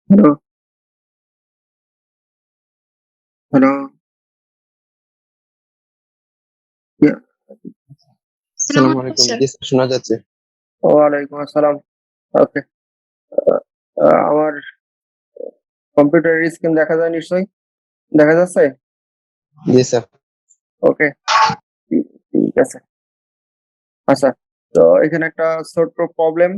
Hello, hello. ইয়া আসসালামু আসসালামু আলাইকুম। আলাইকুম। স্যার। জি স্যার, শোনা যাচ্ছে। ওয়ালাইকুম আসসালাম। ওকে। আ আমার কম্পিউটারের স্ক্রিন দেখা যায় নিশ্চয়ই? দেখা যাচ্ছে? জি স্যার। ওকে। ঠিক আছে। আচ্ছা। তো এখানে একটা ছোট্ট প্রবলেম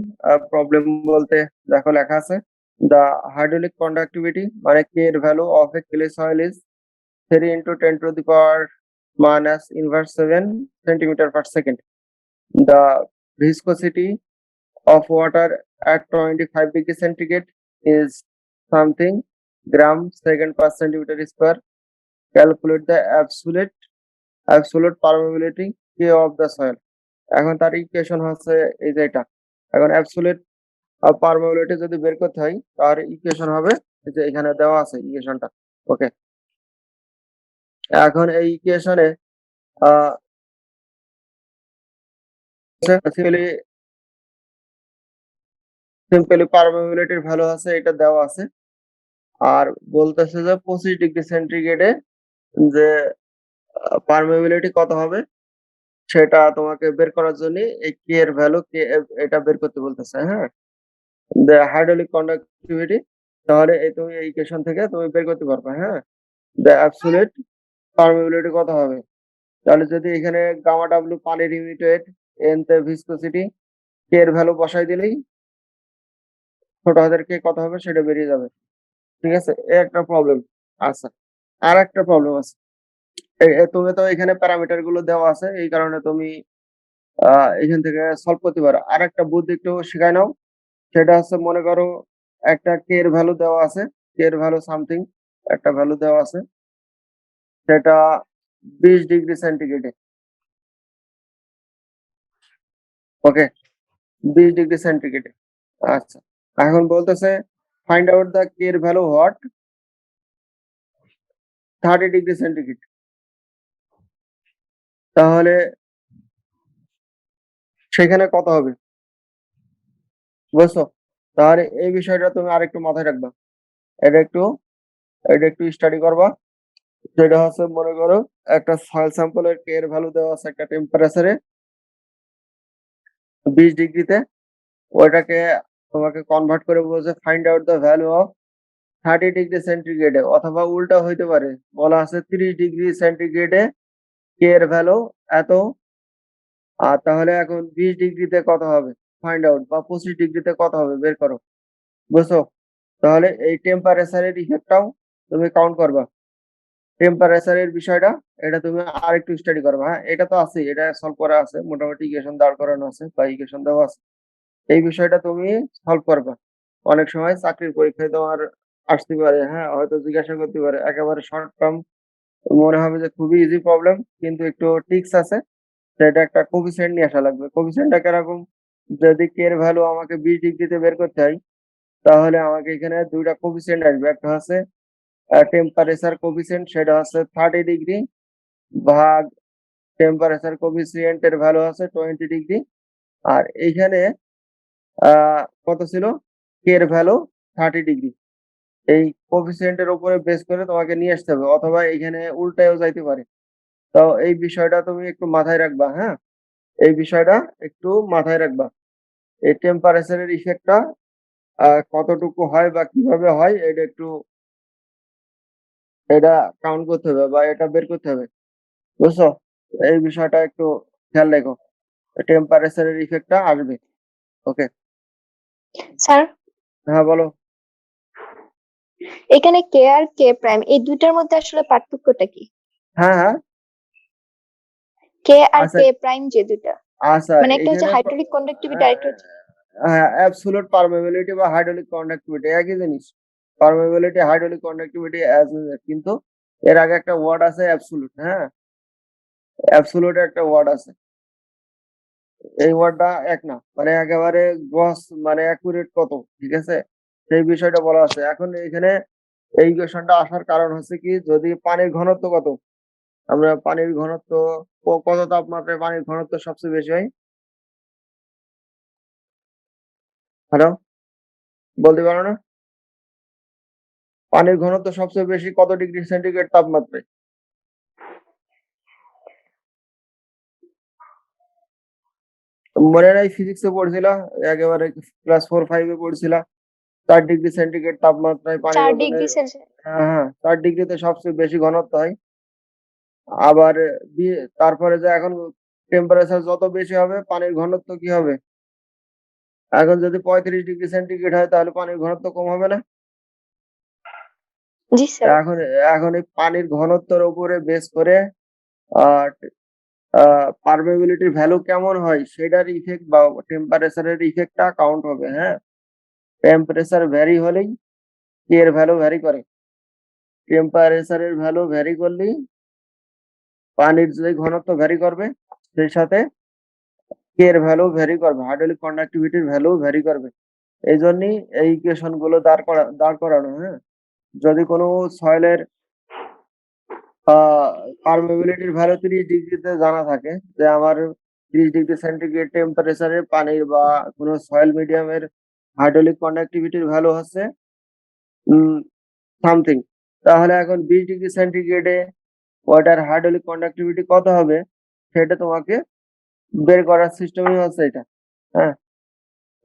বলতে দেখো লেখা আছে, "The hydraulic conductivity মানে K এর value of a clay soil is 3 into 10 to the power minus inverse 7 centimeter per second. The viscosity of water at 25 degree centigrade is something gram second per centimeter square. Calculate the absolute permeability K of the soil." এখন তার equation হচ্ছে এই যে এটা। এখন absolute permeability যদি বের করতে হয় তার ইকুয়েশন হবে এই যে এখানে দেওয়া আছে ইকুয়েশনটা। ওকে। এখন এই ইকুয়েশনে আ সিম্পলি পারমেবিলিটির ভ্যালু আছে এটা দেওয়া আছে। আর বলতেছে যে 25 ডিগ্রি সেন্টিগ্রেডে যে পারমেবিলিটি কত হবে সেটা তোমাকে বের করার জন্য এই K এর ভ্যালু এটা বের করতে বলতেছে, হ্যাঁ? the hydraulic conductivity, তাহলে তুমি এই ইকুয়েশন থেকে তুমি বের করতে পারবা, হ্যাঁ? the absolute permeability কত হবে? তাহলে যদি এখানে গামা ডাব্লিউ পানির ইউনিট ওয়েট, এন তে ভিসকসিটি, কে এর ভ্যালু বসাই দিলেই ছোট হাতের কে কত হবে সেটা বেরিয়ে যাবে। ঠিক আছে? এ একটা প্রবলেম। আচ্ছা। আরেকটা প্রবলেম আছে। তুমি তো এখানে প্যারামিটার গুলো দেওয়া আছে এই কারণে তুমি আ এখান থেকে সলভ করতে পারো। আরেকটা বুদ্ধি একটু শিখাই নাও। সেটা হচ্ছে মনে করো একটা কে এর ভ্যালু দেওয়া আছে। কে এর ভ্যালু সামথিং একটা ভ্যালু দেওয়া আছে। সেটা 20 ডিগ্রি সেন্টিগ্রেডে। ওকে? 20 ডিগ্রি সেন্টিগ্রেডে। আচ্ছা। এখন বলতেছে ফাইন্ড আউট দ্য কে এর ভ্যালু হোয়াট 30 ডিগ্রি সেন্টিগ্রেড। তাহলে সেখানে কত হবে? বুঝছো? তাহলে এই বিষয়টা তুমি আরেকটু মাথায় রাখবা। এটা একটু এটা একটু স্টাডি করবা। যেটা হচ্ছে মনে করো একটা সয়েল স্যাম্পলের কে এর ভ্যালু দেওয়া আছে একটা টেম্পারেচারে 20 ডিগ্রিতে। ওইটাকে তোমাকে কনভার্ট করে বলছে find out the value of 30 degree সেন্টিগ্রেডে, অথবা উল্টা হইতে পারে। বলা আছে 30 ডিগ্রি সেন্টিগ্রেডে কে এর ভ্যালু এত। আর তাহলে এখন 20 ডিগ্রিতে কত হবে? ফাইন্ড আউট, বা 25 ডিগ্রিতে কত হবে বের করো। বুঝছো? তাহলে এই টেম্পারেচারের ইফেক্টটাও তুমি কাউন্ট করবা। টেম্পারেচারের বিষয়টা এটা তুমি আরেকটু স্টাডি করবা, হ্যাঁ? এটা তো আছেই, এটা সলভ করা আছে। মোটামুটি ইকুয়েশন দাঁড় করানো আছে বা ইকুয়েশন দেওয়া আছে। এই বিষয়টা তুমি সলভ করবা। অনেক সময় চাকরির পরীক্ষায় তোমার আসতে পারে, হ্যাঁ? হয়তো জিজ্ঞাসা করতে পারে। একেবারে শর্ট টার্ম মনে হবে যে খুবই ইজি প্রবলেম, কিন্তু একটু ট্রিকস আছে। সেটা একটা কোফিসিয়েন্ট নিয়ে আসা লাগবে। কোফিসিয়েন্টটা কিরকম? যদি কে এর ভ্যালু আমাকে 20 ডিগ্রিতে বের করতে হয়, তাহলে আমাকে এখানে ২ টা কোফিসিয়েন্ট আসবে। একটা হচ্ছে টেম্পারেচার কোফিসিয়েন্ট, সেটা হচ্ছে 30 ডিগ্রি ভাগ টেম্পারেচার কোফিসিয়েন্ট এর ভ্যালু আছে 20 ডিগ্রি। আর এইখানে আ কত ছিল? কে এর ভ্যালু 30 ডিগ্রি। এই কোফিসিয়েন্ট এর উপরে বেস করে তোমাকে নিয়ে আসতে হবে, অথবা এখানে উল্টায়ও যাইতে পারে। তো এই বিষয়টা তুমি একটু মাথায় রাখবা, হ্যাঁ? এই বিষয়টা একটু মাথায় রাখবা। এই টেম্পারেচার এর ইফেক্টটা কতটুকু হয় বা কিভাবে হয় এটা কাউন্ট করতে হবে বা এটা বের করতে হবে। বুঝছো? এই বিষয়টা একটু খেয়াল রেখো। টেম্পারেচার এর ইফেক্টটা আসবে। ওকে। স্যার, হ্যাঁ, বলো। এখানে কে আর কে প্রাইম এই দুইটার মধ্যে আসলে পার্থক্যটা কি? হ্যাঁ, হ্যাঁ। কে আর আচ্ছা, কে প্রাইম যে দুইটা, আচ্ছা মানে একটা হচ্ছে এখানে হাইড্রোলিক কন্ডাক্টিভিটি আর একটা হচ্ছে অ্যাবসোলিউট পারমেবিলিটি বা হাইড্রোলিক কন্ডাক্টিভিটি একই জিনিস। পারমেবিলিটি, হাইড্রোলিক কন্ডাক্টিভিটি কিন্তু এর আগে একটা ওয়ার্ড আছে অ্যাবসোলিউট, হ্যাঁ? অ্যাবসোলিউট একটা ওয়ার্ড আছে। এই ওয়ার্ডটা এক না। মানে একেবারে গ্রস মানে অ্যাকুরেট কত, ঠিক আছে? সেই বিষয়টা বলা আছে। এখন এখানে এই ইকুয়েশনটা আসার কারণ হচ্ছে কি, যদি পানির ঘনত্ব কত? আমরা পানির ঘনত্ব কত তাপমাত্রায় পানির ঘনত্ব সবচেয়ে বেশি হয়? হ্যালো, বলতে পারো না? পানির ঘনত্ব সবচেয়ে বেশি কত ডিগ্রি সেন্টিগ্রেড তাপমাত্রায়? মনে নাই ফিজিক্সে পড়ছিলা? একেবারে ক্লাস 4-5 এ পড়ছিলা। ৪ ডিগ্রি সেন্টিগ্রেড তাপমাত্রায় পানির 4 ওজনের ডিগ্রি সেলসিয়াস। হ্যাঁ, ৪ ডিগ্রিতে সবচেয়ে বেশি ঘনত্ব হয়। আবার বি তারপরে যে এখন টেম্পারেচার যত বেশি হবে পানির ঘনত্ব কি হবে? এখন যদি ৩৫ ডিগ্রি সেন্টিগ্রেড হয় তাহলে পানির ঘনত্ব কম হবে না? জি স্যার। এখন এখন এই পানির ঘনত্বের উপরে বেস করে আ পারমেবিলিটির ভ্যালু কেমন হয় সেটার ইফেক্ট বা টেম্পারেচারের ইফেক্টটা কাউন্ট হবে, হ্যাঁ? টেম্পারেচার ভ্যারি হলেই কি এর ভ্যালু ভ্যারি করে। টেম্পারেচারের ভ্যালু ভ্যারি করলেই পানির যে ঘনত্ব ভ্যারি করবে সেই সাথে কে এর ভ্যালু ভ্যারি করবে। হাইড্রোলিক কন্ডাক্টিভিটির ভ্যালু ভ্যারি করবে। এইজন্যই এই ইকুয়েশন গুলো দাঁড় করানো, হ্যাঁ? যদি কোনো সয়েলের আ পারমেবিলিটির ভ্যালু ৩০ ডিগ্রিতে জানা থাকে যে আমার ৩০ ডিগ্রি সেন্টিগ্রেড টেম্পারেচারে পানির বা কোনো সয়েল মিডিয়ামের হাইড্রোলিক কন্ডাক্টিভিটির ভ্যালু হচ্ছে উম সামথিং। তাহলে এখন ২০ ডিগ্রি সেন্টিগ্রেডে ওইটার হাইড্রোলিক কন্ডাক্টিভিটি কত হবে সেটা তোমাকে বের করার সিস্টেমই হচ্ছে এটা। হ্যাঁ?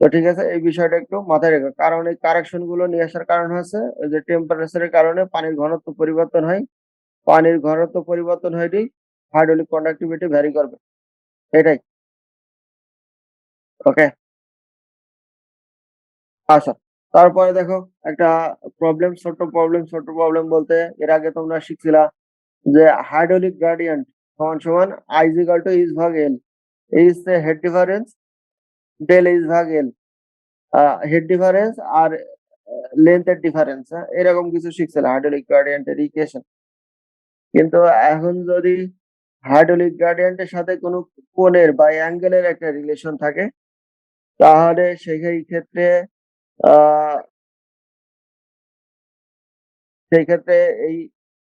তো ঠিক আছে এই বিষয়টা একটু মাথায় রেখো। কারণ এই কারেকশন গুলো নিয়ে আসার কারণ হচ্ছে ওই যে টেম্পারেচারের কারণে পানির ঘনত্ব পরিবর্তন হয়। পানির ঘনত্ব পরিবর্তন হইলেই হাইড্রোলিক কন্ডাক্টিভিটি ভ্যারি করবে। এটাই। ওকে? আচ্ছা। তারপরে দেখো একটা ছোট্ট প্রবলেম বলতে এর আগে তোমরা শিখছিলা যে হাইড্রোলিক গ্রেডিয়েন্ট সমান I is equal to H ভাগ L. H হচ্ছে হেড ডিফারেন্স, ডেল H ভাগ L। হেড ডিফারেন্স আর লেন্থ এর ডিফারেন্স, হ্যাঁ? এরকম কিছু শিখছিলা হাইড্রোলিক গ্রেডিয়েন্টের ইকুয়েশন। কিন্তু এখন যদি হাইড্রোলিক গ্রেডিয়েন্ট এর সাথে কোনো কোণের বা অ্যাঙ্গেলের একটা রিলেশন থাকে তাহলে সেই ক্ষেত্রে আ সেই ক্ষেত্রে এই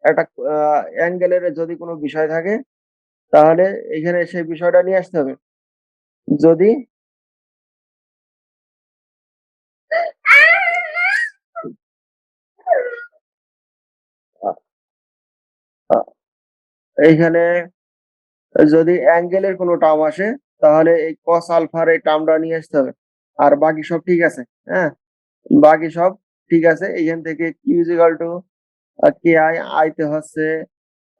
একটা আ অ্যাঙ্গেলের যদি কোনো বিষয় থাকে তাহলে এখানে সেই বিষয়টা নিয়ে আসতে হবে। যদি আ আ এইখানে যদি অ্যাঙ্গেলের কোনো টার্ম আসে তাহলে এই cos আলফার এই টার্মটা নিয়ে আসতে হবে। আর বাকি সব ঠিক আছে, হ্যাঁ? বাকি সব ঠিক আছে। এইখান থেকে Q is equal to KI, I তে হচ্ছে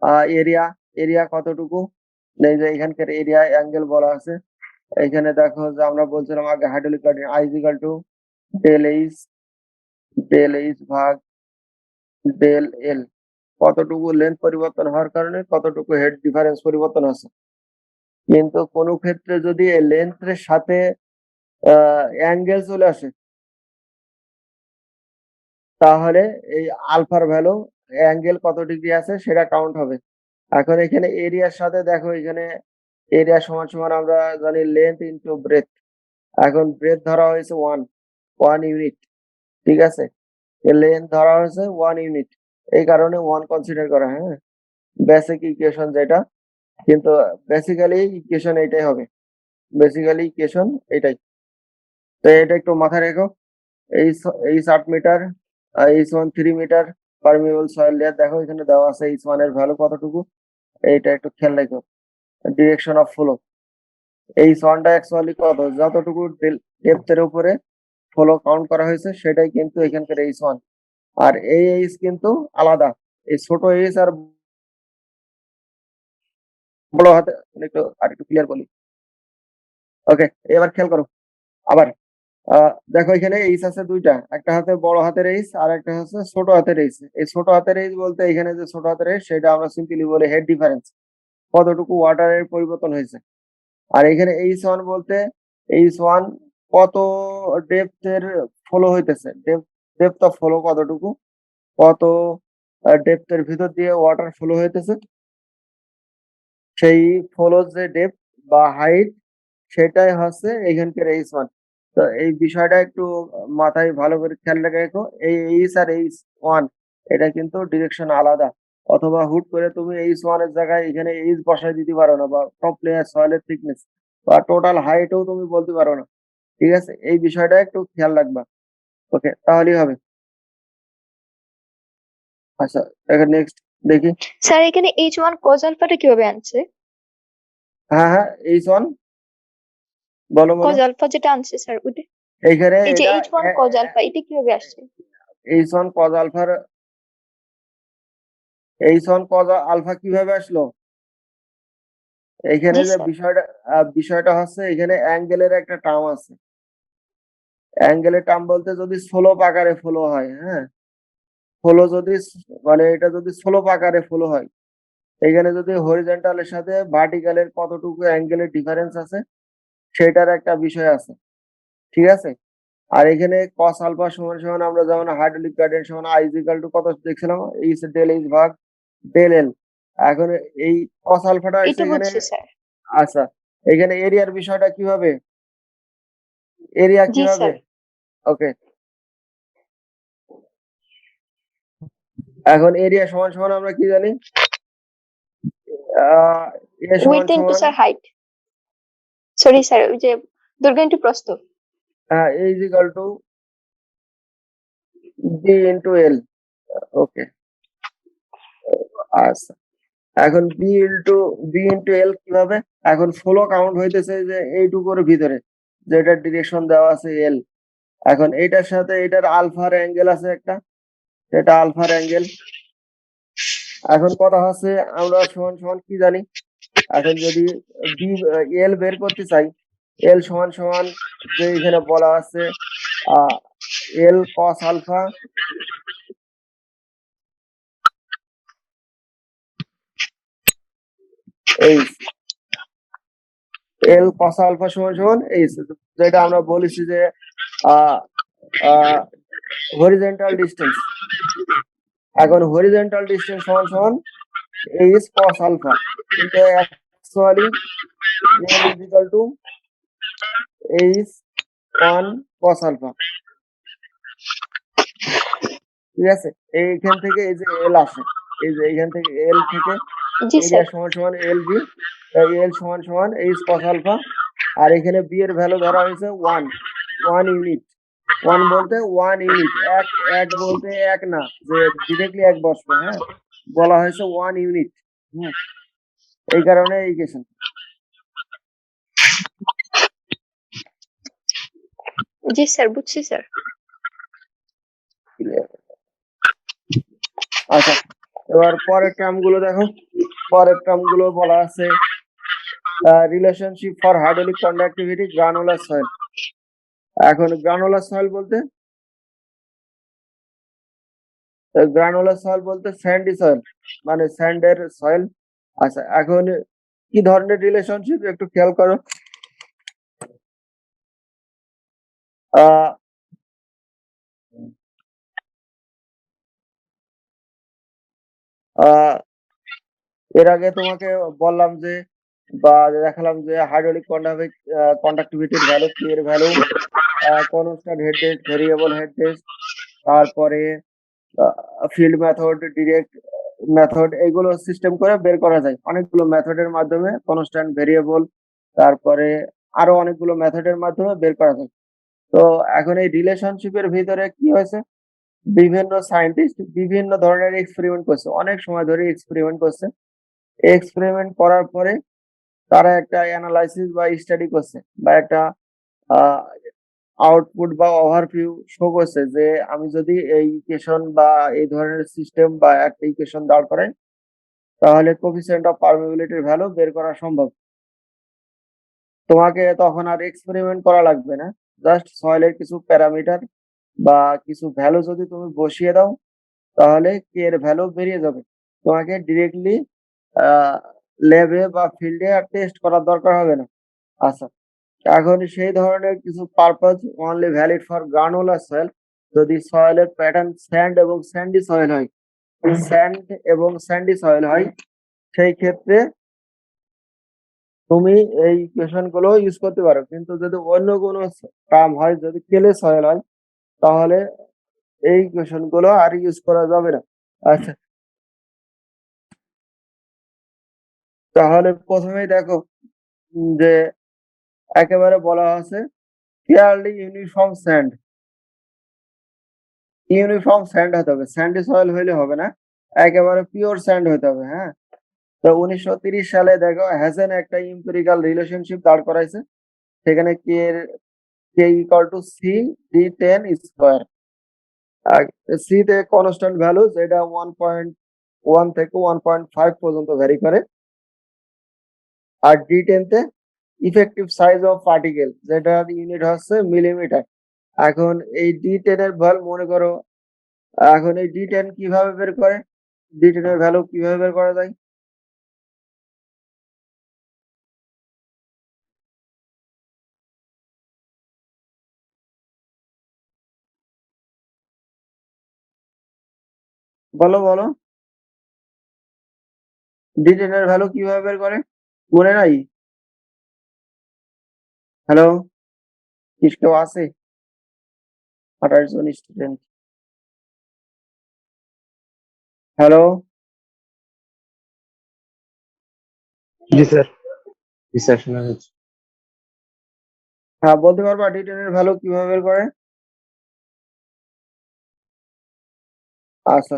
আ এরিয়া, এরিয়া কতটুকু? এই যে এখানকার এরিয়া অ্যাঙ্গেল বলা আছে। এইখানে দেখো যে আমরা বলছিলাম আগে hydraulic gradient I is equal to del H, del H ভাগ ডেল L। কতটুকু লেন্থ পরিবর্তন হওয়ার কারণে কতটুকু হেড ডিফারেন্স পরিবর্তন হচ্ছে। কিন্তু কোনো ক্ষেত্রে যদি এই লেন্থ এর সাথে আ অ্যাঙ্গেল চলে আসে তাহলে এই আলফার ভ্যালু অ্যাঙ্গেল কত ডিগ্রি আছে সেটা কাউন্ট হবে। এখন এখানে এরিয়ার সাথে দেখো এখানে এরিয়া সমান আমরা জানি লেন্থ ইনটু ব্রেডথ। এখন ব্রেডথ ধরা হয়েছে 1 ইউনিট। ঠিক আছে? লেন্থ ধরা হয়েছে 1 ইউনিট। এই কারণে 1 কনসিডার করা, হ্যাঁ? বেসিক ইকুয়েশন যেটা। কিন্তু বেসিক্যালি ইকুয়েশন এইটাই হবে। বেসিক্যালি ইকুয়েশন এটাই। তো এটা একটু মাথায় রেখো। H ৮ metre, H1 3 metre permeable soil layer দেখো এখানে দেওয়া আছে H1 এর ভ্যালু কতটুকু? এইটা একটু খেয়াল রেখো। Direction of flow. H1 টা অ্যাকচুয়ালি কত? যতটুকু ডেপথ এর উপরে ফ্লো কাউন্ট করা হয়েছে সেটাই কিন্তু এখানকার H1। আর এই H কিন্তু আলাদা। এই ছোট H আর বড় হাতে একটু আরেকটু ক্লিয়ার বলি। ওকে, এবার খেয়াল করো। আবার আ দেখো এখানে H আছে ২ টা। একটা হাতে বড় হাতের H আর একটা হচ্ছে ছোট হাতের H। এই ছোট হাতের H বলতে এখানে যে ছোট হাতের H সেটা আমরা সিম্পলি বলি হেড ডিফারেন্স। কতটুকু ওয়াটারের পরিবর্তন হয়েছে। আর এখানে H1 বলতে H1 কত ডেপথ এর ফ্লো হইতেছে। ডেপথ অফ ফ্লো কতটুকু? কত ডেপথ এর ভিতর দিয়ে ওয়াটার ফ্লো হইতেছে। সেই ফ্লোর যে ডেপথ বা হাইট সেটাই হচ্ছে এখানকার H1। তো এই বিষয়টা একটু মাথায় ভালো করে খেয়াল রেখো। এই H আর H1 এটা কিন্তু ডিরেকশন আলাদা। অথবা হুট করে তুমি H1 এর জায়গায় এখানে H বসায় দিতে পারো না বা টপ লেয়ার সয়েল এর থিকনেস বা টোটাল হাইট ও তুমি বলতে পারো না। ঠিক আছে, এই বিষয়টা একটু খেয়াল রাখবা। ওকে, তাহলেই হবে। আচ্ছা, এখন নেক্সট দেখি। স্যার এখানে H1 cos আলফাটা কিভাবে আনছে? হ্যাঁ হ্যাঁ, H1 বলো বলো। cos আলফা যেটা আনছে স্যার ওটা, এইখানে এই যে এটা H1 cos আলফা এটা কিভাবে আসছে? H1 cos আলফার H1 cos আলফা কিভাবে আসলো? এইখানে জি যে স্যার। বিষয়টা হচ্ছে, এখানে অ্যাঙ্গেলের একটা টার্ম আছে। অ্যাঙ্গেলের টার্ম বলতে যদি স্লোপ আকারে ফলো হয়, হ্যাঁ, ফলো যদি মানে এটা যদি স্লোপ আকারে ফলো হয়, এখানে যদি হরিজন্টালের সাথে ভার্টিক্যালের কতটুকু অ্যাঙ্গেলের ডিফারেন্স আছে সেটার একটা বিষয় আছে। ঠিক আছে, আর এখানে cos আলফা সমান সমান আমরা যেমন হাইড্রোলিক গ্রেডিয়েন্ট সমান I is equal to কত দেখছিলাম, এইচ ডেল এইচ ভাগ ডেল এল। এখন এই cos আলফাটা আসছে এটা এখানে। বুঝছি স্যার। আচ্ছা, এখানে এরিয়ার বিষয়টা কিভাবে, এরিয়া জি কিভাবে? স্যার। ওকে, এখন এরিয়া সমান সমান আমরা কি জানি, এ সমান উইথ ইনটু সমান স্যার হাইট, সরি স্যার ওই যে দৈর্ঘ্য ইনটু প্রস্থ। A is equal to B into L. Okay, আচ্ছা, এখন বি ইন্টু এল কিভাবে? এখন ফ্লো কাউন্ট হইতেছে যে এইটুকুর ভিতরে, যেটা ডিরেকশন দেওয়া আছে এল। এখন এইটার সাথে এটার আলফার অ্যাঙ্গেল আছে একটা, এটা আলফার অ্যাঙ্গেল। এখন কথা হচ্ছে আমরা সমান সমান কি জানি, এখন যদি বি এল বের করতে চাই, এল সমান সমান যে এখানে বলা আছে L cos alpha H, L cos alpha সমান সমান এইচ, যেটা আমরা বলেছি যে হরিজেন্টাল ডিস্টেন্স। এখন হরিজেন্টাল ডিস্টেন্স সমান সমান এইচ কস আলফা, কিন্তু actually L is equal to H one cos alpha. ঠিক আছে, এইখান থেকে এই যে এল আসে, এই যে এইখান থেকে এল থেকে জি এরিয়া স্যার। সমান সমান এল বি, এল সমান সমান এইচ কস আলফা। আর এখানে বি এর ভ্যালু ধরা হয়েছে ওয়ান ইউনিট। ওয়ান বলতে ওয়ান ইউনিট, এক এক বলতে এক না যে ডিরেক্টলি এক বসবে, হ্যাঁ, বলা হয়েছে ওয়ান ইউনিট। হুম, এই কারণে এই কেসন। জি স্যার বুঝছি স্যার। আচ্ছা, এবার পরের টার্ম গুলো দেখো। পরের টার্ম গুলো বলা আছে relationship for hydraulic conductivity granular soil. এখন গ্রানুলার সয়েল বলতে স্যান্ডি সয়েল, মানে স্যান্ডের সয়েল। আচ্ছা, এখন কি ধরনের রিলেশনশিপ একটু খেয়াল করো। আহ আহ, এর আগে তোমাকে বললাম যে বা দেখালাম যে হাইড্রোলিক কন্ডাক্টিভিটির ভ্যালু, কি এর value, constant head test, variable head test, তারপরে ফিল্ড মেথড, ডিরেক্ট মেথড, এইগুলো সিস্টেম করে বের করা যায় অনেকগুলো মেথডের মাধ্যমে, কনস্ট্যান্ট, ভেরিয়েবল, তারপরে আরো অনেকগুলো মেথডের মাধ্যমে বের করা যায়। তো এখন এই রিলেশনশিপের ভিতরে কি হয়েছে, বিভিন্ন সায়েন্টিস্ট বিভিন্ন ধরনের এক্সপেরিমেন্ট করছে, অনেক সময় ধরে এক্সপেরিমেন্ট করছে। এক্সপেরিমেন্ট করার পরে তারা একটা অ্যানালাইসিস বা স্টাডি করছে, বা একটা আউটপুট বা ওভারভিউ শো করছে যে আমি যদি এই ইকুয়েশন বা এই ধরনের সিস্টেম বা একটা ইকুয়েশন দাঁড় করাই, তাহলে কোফিসিয়েন্ট অফ পারমিবিলিটির ভ্যালু বের করা সম্ভব। তোমাকে তখন আর এক্সপেরিমেন্ট করা লাগবে না, জাস্ট সয়েলের কিছু প্যারামিটার বা কিছু ভ্যালু যদি তুমি বসিয়ে দাও, তাহলে কে এর ভ্যালু বেরিয়ে যাবে। তোমাকে ডিরেক্টলি ল্যাবে বা ফিল্ডে আর টেস্ট করার দরকার হবে না। আচ্ছা, এখন সেই ধরনের কিছু purpose only valid for granular soil. যদি সয়েলের প্যাটার্ন স্যান্ড এবং স্যান্ডি সয়েল হয়, সেই ক্ষেত্রে তুমি এই ইকুয়েশন গুলো ইউজ করতে পারো। কিন্তু যদি অন্য কোনো টার্ম হয়, যদি কেলে সয়েল হয়, তাহলে এই ইকুয়েশন গুলো আর ইউজ করা যাবে না। আচ্ছা, তাহলে প্রথমেই দেখো যে একেবারে বলা আছে fairly uniform sand. Uniform sand হতে হবে, স্যান্ডি সয়েল হইলে হবে না, একেবারে পিওর স্যান্ড হতে হবে। হ্যাঁ, তো 1930 সালে দেখো হ্যাসেন একটা ইম্পেরিক্যাল রিলেশনশিপ দাঁড় করাইছে। সেখানে K equal to C D 10 square. C তে কনস্ট্যান্ট ভ্যালু যেটা 1.1 থেকে 1.5 পর্যন্ত ভ্যারি করে, আর ডি 10 তে ইফেক্টিভ সাইজ অফ পার্টিকেল যেটার ইউনিট হচ্ছে মিলিমিটার। এখন এই ডি 10 এর ভ্যালু মনে করো, এখন এই ডি 10 কিভাবে বের করে, ডি 10 এর ভ্যালু কিভাবে বের করা যায়? বলো বলো, ডি 10 এর ভ্যালু কিভাবে বের করে? মনে নাই? হ্যালো, কি কেউ আছে? 28 জন স্টুডেন্ট। হ্যালো, জি স্যার। জি স্যার, শোনা যাচ্ছে। হ্যাঁ বলতে পারবা ডি 10 এর ভ্যালু কিভাবে বের করে? আচ্ছা,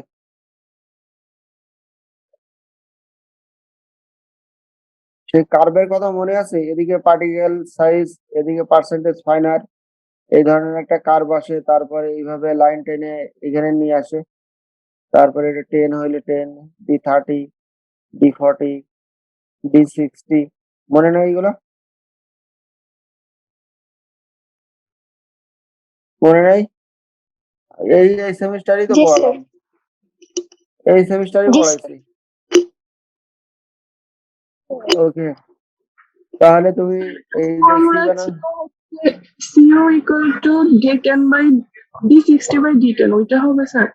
সেই কার্ভের কথা মনে আছে? এদিকে পার্টিকেল সাইজ, এদিকে পার্সেন্টেজ ফাইনার, এই ধরনের একটা কার্ভ আসে, তারপরে এইভাবে লাইন টেনে এখানে নিয়ে আসে, তারপরে এটা 10 হইলে 10, D30, D40, D60, মনে নেই এগুলো? মনে নেই? এই সেমিস্টারই তো জি স্যার। পড়ালাম, এই সেমিস্টারই জি স্যার। পড়াইছি। ওকে, তাহলে তুমি এই যে সি ফর্মুলা বানান, ছিল হচ্ছে CO equal to D10 by D60 by D10, ওইটা হবে স্যার?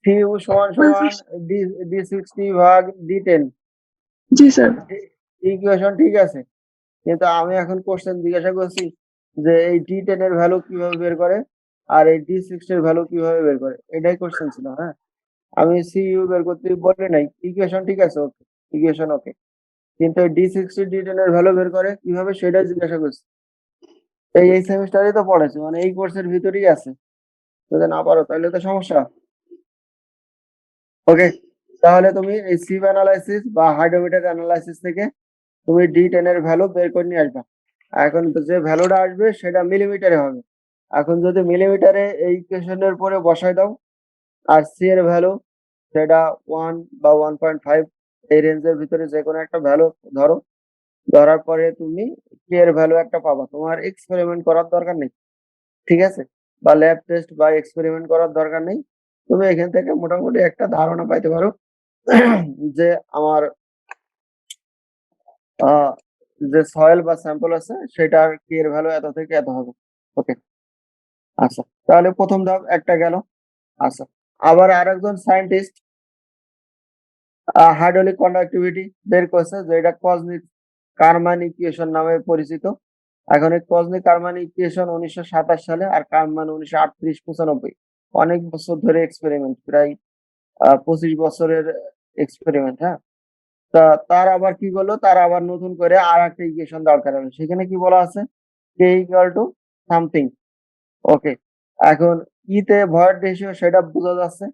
সি সমান সমান D60 ভাগ D10। জি স্যার। ইকুয়েশন ঠিক আছে, কিন্তু আমি এখন কোশ্চেন জিজ্ঞাসা করছি যে এই D10 এর ভ্যালু কিভাবে বের করে আর এই D60 এর ভ্যালু কিভাবে বের করে, এটাই কোশ্চেন ছিল। হ্যাঁ, আমি সিইউ বের করতে বলে নাই, ইকুয়েশন ঠিক আছে, ওকে, ইকুয়েশন ওকে, কিন্তু D60 D10 এর ভ্যালু বের করে কিভাবে সেটাই জিজ্ঞাসা করছি। এই সেমিস্টারে তো পড়েছে, মানে এই কোর্সের ভিতরেই আছে, যদি না পারো তাহলে তো সমস্যা। ওকে, তাহলে তুমি এই সিভ অ্যানালাইসিস বা হাইড্রোমিটার অ্যানালাইসিস থেকে তুমি D10 এর ভ্যালু বের করে নিয়ে আসবা। এখন যে ভ্যালুটা আসবে সেটা মিলিমিটারে হবে। এখন যদি মিলিমিটারে এই ইকুয়েশনের পরে বসাই দাও, আর সি এর ভ্যালু সেটা 1 বা 1.5, এই রেঞ্জের ভিতরে যে কোনো একটা ভ্যালু ধরো, ধরার পরে তুমি কে এর ভ্যালু একটা পাবা, তোমার এক্সপেরিমেন্ট করার দরকার নেই, ঠিক আছে, বা ল্যাব টেস্ট বা এক্সপেরিমেন্ট করার দরকার নেই। তুমি এখান থেকে মোটামুটি একটা ধারণা পাইতে পারো যে আমার আহ, যে সয়েল বা স্যাম্পল আছে সেটার কে এর ভ্যালু এত থেকে এত হবে। ওকে, আচ্ছা, তাহলে প্রথম ধাপ একটা গেল। আচ্ছা, আবার আরেকজন সায়েন্টিস্ট হাইড্রোলিক কন্ডাক্টিভিটি বের করছে, যেটা কজনিক কারমান ইকুয়েশন নামে পরিচিত। এখন এই কজনিক কারমান ইকুয়েশন 1927 সালে, আর কারমান 1938-95, অনেক বছর ধরে এক্সপেরিমেন্ট, প্রায় 25 বছরের এক্সপেরিমেন্ট। হ্যাঁ, তা তার আবার কি করলো, তার আবার নতুন করে আর একটা ইকুয়েশন দরকার হলো, সেখানে কি বলা আছে, কে ইকুয়াল টু সামথিং। ওকে, এখন ইতে ভয়েড রেশিও সেটা বোঝা যাচ্ছে,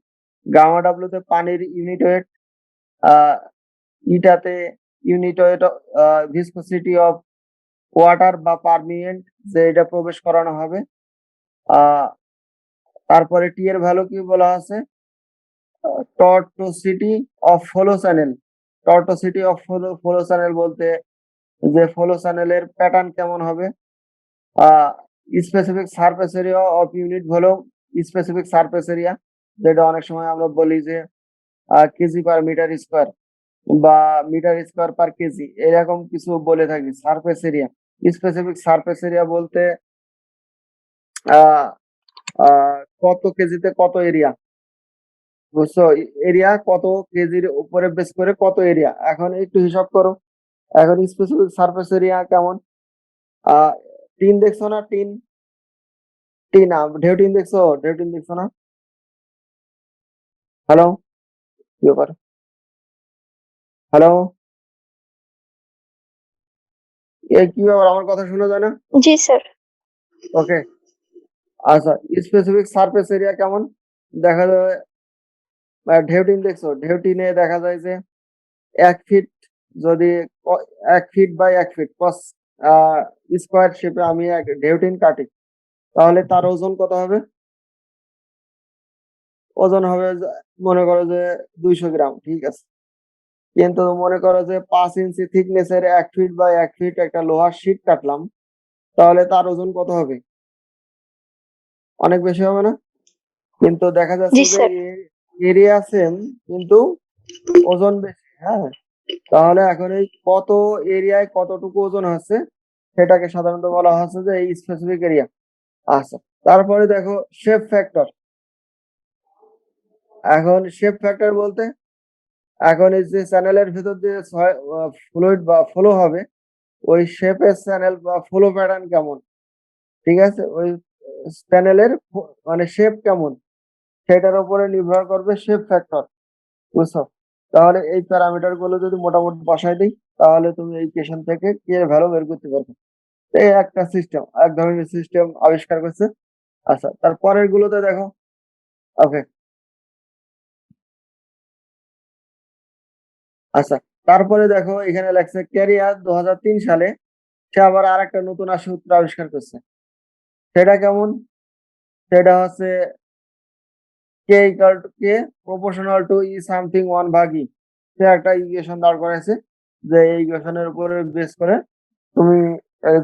গামা ডাব্লিউ তে পানির ইউনিট ওয়েট, আহ ইটাতে unit weight viscosity of water বা পারমিয়েন্ট, যে এটা প্রবেশ করানো হবে। আহ তারপরে টি এর ভ্যালু কি বলা আছে, tortuosity of flow channel. Tortuosity of flow channel বলতে যে ফ্লো চ্যানেলের প্যাটার্ন কেমন হবে। Specific surface area of unit volume, specific surface area, যেটা অনেক সময় আমরা বলি যে কেজি পার মিটার স্কোয়ার বা মিটার স্কোয়ার পার কেজি, এরকম কিছু বলে থাকি। Surface area, specific surface area বলতে আহ কত কেজিতে কত এরিয়া, বুঝছো? এরিয়া কত কেজির উপরে বেস করে কত এরিয়া, এখন একটু হিসাব করো। এখন স্পেসিফিক সারফেস এরিয়া কেমন, আহ টিন দেখছো না? টিন, টিন ঢেউ টিন দেখছো? ঢেউ টিন দেখছো না? হ্যালো, কি ব্যাপার? হ্যালো, কি ব্যাপার, আমার কথা শোনা যায় না? জি স্যার। ওকে, আচ্ছা স্পেসিফিক সারফেস এরিয়া কেমন দেখা যাবে? ঢেউটিন দেখছো, ঢেউটিনে দেখা যায় যে 1 ফিট, যদি 1 ফিট বাই 1 ফিট স্কোয়ার শেপে আমি এক ঢেউটিন কাটি, তাহলে তার ওজন কত হবে? ওজন হবে মনে করো যে 200 গ্রাম, ঠিক আছে। কিন্তু মনে করো যে 5 ইঞ্চি থিকনেসের 1 ফিট বাই 1 ফিট একটা লোহার শিট কাটলাম, তাহলে তার ওজন কত হবে? অনেক বেশি হবে না? কিন্তু দেখা জি যাচ্ছে যে স্যার। এরিয়া সেম কিন্তু ওজন বেশি, হ্যাঁ। তাহলে এখন এই কত এরিয়ায় কতটুকু ওজন হচ্ছে সেটাকে সাধারণত বলা হচ্ছে যে এই স্পেসিফিক এরিয়া। আচ্ছা, তারপরে দেখো শেপ ফ্যাক্টর। এখন শেপ ফ্যাক্টর বলতে এখন এই যে চ্যানেলের ভিতর দিয়ে ফ্লুইড বা ফ্লো হবে, ওই শেপের চ্যানেল বা ফ্লো প্যাটার্ন কেমন, ঠিক আছে, ওই চ্যানেলের মানে শেপ কেমন সেটার উপরে নির্ভর করবে শেপ ফ্যাক্টর, বুঝছো? তাহলে এই প্যারামিটার গুলো যদি মোটামুটি বসাই দিই, তাহলে তুমি এই ইকুয়েশন থেকে কে এর ভ্যালু বের করতে পারবে। এই একটা সিস্টেম, এক ধরনের সিস্টেম আবিষ্কার করছে। আচ্ছা, তারপরের গুলোতে দেখো। ওকে, আচ্ছা, তারপরে দেখো এখানে লেখছে ক্যারিয়ার 2003 সালে সে আবার আর একটা নতুন সূত্র আবিষ্কার করছে। সেটা কেমন? সেটা হচ্ছে K equal to K proportional to E something one ভাগ ই। সে একটা ইকুয়েশন দাঁড় করাইছে, যে এই ইকুয়েশনের উপরে বেস করে তুমি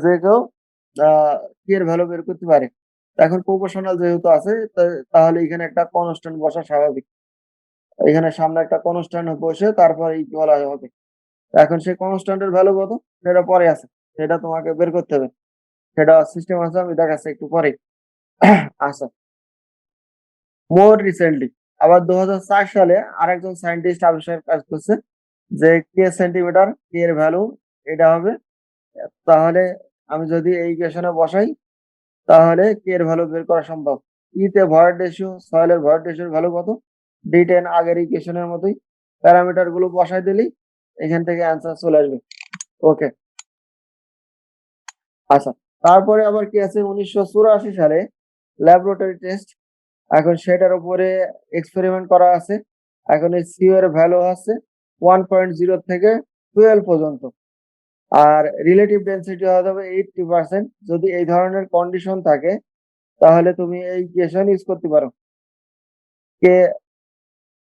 যে কেউ কে এর ভ্যালু বের করতে পারে। এখন প্রপোর্শনাল যেহেতু আছে, তাহলে এখানে একটা কনস্ট্যান্ট বসা স্বাভাবিক। এখানে সামনে একটা কনস্ট্যান্ট বসে তারপর ইকুয়াল হবে। এখন সেই কনস্ট্যান্টের ভ্যালু কত সেটা পরে আছে, সেটা তোমাকে বের করতে হবে। সেটা সিস্টেম আছে, আমি দেখাচ্ছি একটু পরে। আচ্ছা, মোর রিসেন্টলি আবার 2004 সালে আরেকজন সায়েন্টিস্ট আবিষ্কার কাজ করছে যে কে সেন্টিমিটার কে এর ভ্যালু এটা হবে। তাহলে আমি যদি এই ইকুয়েশনে বসাই, তাহলে কে এর ভ্যালু বের করা সম্ভব। ইতে ভয়েড রেশিও, সয়েলের ভয়েড রেশিওর ভ্যালু কত, D10 আগের ইকুয়েশনের মতোই প্যারামিটার গুলো বসাই দিলেই এখান থেকে অ্যান্সার চলে আসবে। ওকে, আচ্ছা, তারপরে আবার কি আছে 1984 সালে ল্যাবরেটরি টেস্ট। এখন সেটার উপরে এক্সপেরিমেন্ট করা আছে। এখন এই সিও এর ভ্যালু আছে 1.0 থেকে 12 পর্যন্ত, আর রিলেটিভ ডেন্সিটি হবে 80%। যদি এই ধরনের কন্ডিশন থাকে, তাহলে তুমি এই ইকুয়েশন ইউজ করতে পারো। কে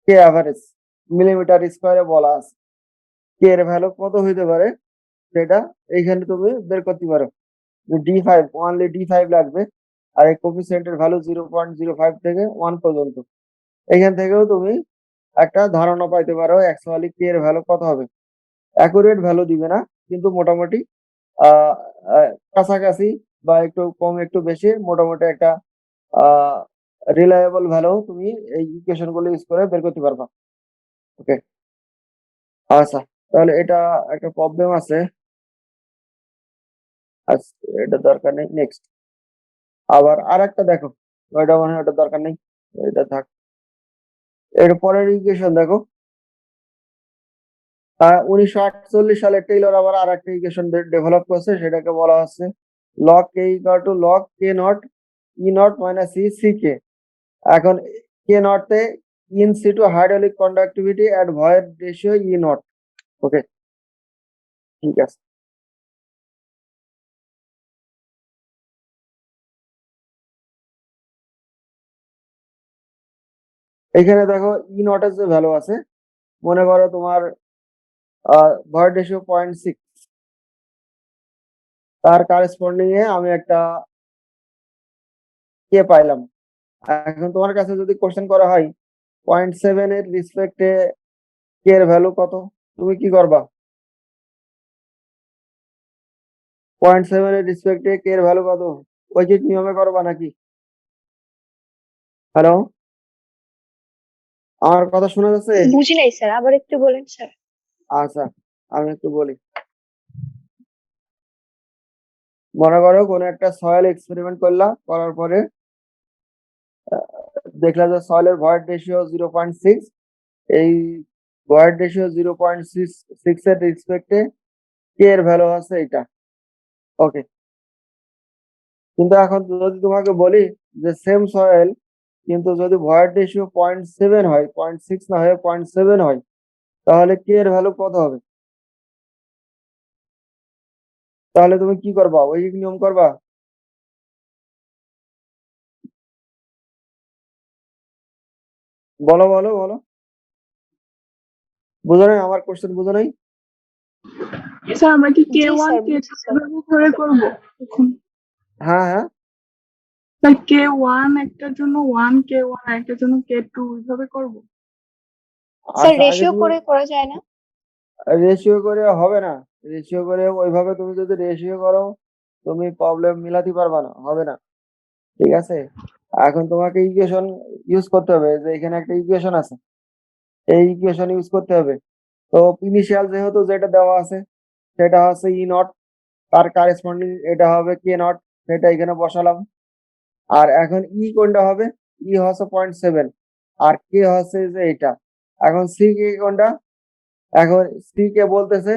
কে অ্যাভারেজ মিলিমিটার স্কোয়ারে বলা আছে, কে এর ভ্যালু কত হইতে পারে সেটা এইখানে তুমি বের করতে পারো। D5 অনলি D5 লাগবে, আর এই কোফিসিয়েন্টের ভ্যালু 0.05 থেকে 1 পর্যন্ত। এখান থেকেও তুমি একটা ধারণা পাইতে পারো অ্যাকচুয়ালি কে এর ভ্যালু কত হবে। অ্যাকুরেট ভ্যালু দিবে না, কিন্তু মোটামুটি আহ কাছাকাছি বা একটু কম একটু বেশি মোটামুটি একটা রিলায়েবল ভ্যালু তুমি এই ইকুয়েশন গুলো ইউজ করে বের করতে পারবা। ওকে, আচ্ছা, তাহলে এটা একটা প্রবলেম আছে। আচ্ছা, এটা দরকার নেই, নেক্সট। আবার আর একটা দেখো, ওইটা মনে হয় ওটা দরকার নেই, এটা থাক। এর পরের ইকুয়েশন দেখো, 1948 সালে টেইলর আবার আর একটা ইকুয়েশন ডেভেলপ করছে, সেটাকে বলা হচ্ছে log K equal to log K naught E naught minus E C K. এখন কে নটে in situ hydraulic conductivity at void ratio E naught. Okay, ঠিক আছে। এখানে দেখো ই নটের যে ভ্যালু আছে, মনে করো তোমার ভয়েড রেশিও 0.6, তার কারেসপন্ডিং এ আমি একটা কে পাইলাম। এখন তোমার কাছে যদি কোশ্চেন করা হয় 0.7 এর রিসপেক্টে কে এর ভ্যালু কত, তুমি কি করবা? 0.7 এর রিসপেক্টে কে এর ভ্যালু কত, ঐকিক নিয়মে করবা নাকি? হ্যালো, আমার কথা শোনা যাচ্ছে? বুঝি নাই স্যার, আবার একটু বলেন স্যার। আচ্ছা, আমি একটু বলি। মনে করো কোনো একটা সয়েল এক্সপেরিমেন্ট করলা, করার পরে দেখলা যে সয়েলের ভয়েড রেশিও 0.6। এই ভয়েড রেশিও 0.6 এর রেসপেক্টে কে এর ভ্যালু আছে এটা। ওকে, কিন্তু এখন যদি তোমাকে বলি যে সেম সয়েল কিন্তু যদি ভয়েড রেশিও 0.7 হয়, 0.6 না হয়ে 0.7 হয়, তাহলে কে এর ভ্যালু কত হবে? তাহলে তুমি কি করবা? ওই নিয়ম করবা? বলো বলো বলো, বুঝো নাই? আমার কোশ্চেন বুঝো নাই? স্যার আমরা কি কে জি ওয়ান স্যার, কে বুঝছি স্যার। করে করবো এখন? হ্যাঁ হ্যাঁ, স্যার কে ওয়ান একটার জন্য ওয়ান, কে ওয়ান একটার জন্য কে টু, এইভাবে করবো? স্যার আচ্ছা আগে রেশিও তুমি করে করা যায় না? রেশিও করে হবে না। রেশিও করে ওইভাবে তুমি যদি রেশিও করো, তুমি প্রবলেম মিলাতে পারবা না, হবে না। ঠিক আছে, এখন তোমাকে ইকুয়েশন ইউজ করতে হবে। যে এখানে একটা ইকুয়েশন আছে, এই ইকুয়েশন ইউজ করতে হবে। তো ইনিশিয়াল যেহেতু যেটা দেওয়া আছে সেটা হচ্ছে ই নট, তার কারেসপন্ডিং এটা হবে কে নট, সেটা এখানে বসালাম। আর এখন ই কোনটা হবে? ই হচ্ছে 0.7 আর কে হচ্ছে যে এটা। এখন সি কে কোনটা? এখন সি কে বলতেছে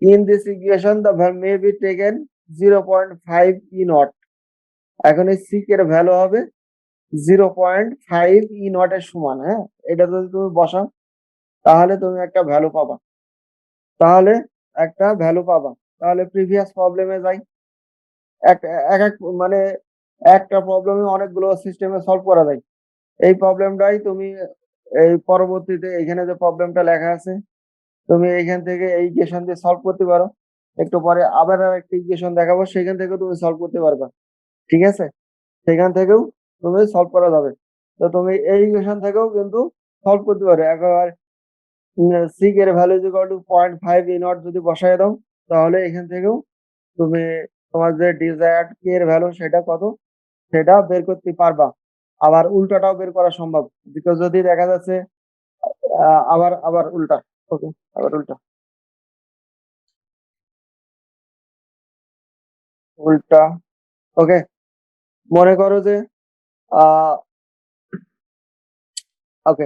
in this equation the value may be taken 0.5 e naught। এখন এই সি এর ভ্যালু হবে 0.5 ই নট এর সমান। হ্যাঁ, এটা যদি তুমি বসাও তাহলে তুমি একটা ভ্যালু পাবা, তাহলে একটা ভ্যালু পাবা। তাহলে প্রিভিয়াস প্রবলেমে যাই। এক এক এক মানে একটা প্রবলেমে অনেকগুলো সিস্টেমে সলভ করা যায়। এই প্রবলেমটাই তুমি এই পরবর্তীতে এখানে যে প্রবলেমটা লেখা আছে তুমি এইখান থেকে এই ইকুয়েশন দিয়ে সলভ করতে পারো। একটু পরে আবার একটা ইকুয়েশন দেখাবো, সেখান থেকেও তুমি সলভ করতে পারবা। ঠিক আছে, সেখান থেকেও তুমি সলভ করা যাবে। তো তুমি এই ইকুয়েশন থেকেও কিন্তু সলভ করতে পারো। একবার সিক এর value is equal two 0.5 E not যদি বসায় দাও, তাহলে এখান থেকেও তুমি তোমার যে ডিজায়ার্ড কে এর ভ্যালু সেটা কত সেটা বের করতে পারবা। আবার উল্টাটাও বের করা সম্ভব, বিকজ যদি দেখা যাচ্ছে আবার আবার উল্টা। ওকে, আবার উল্টা উল্টা ওকে, মনে করো যে আহ ওকে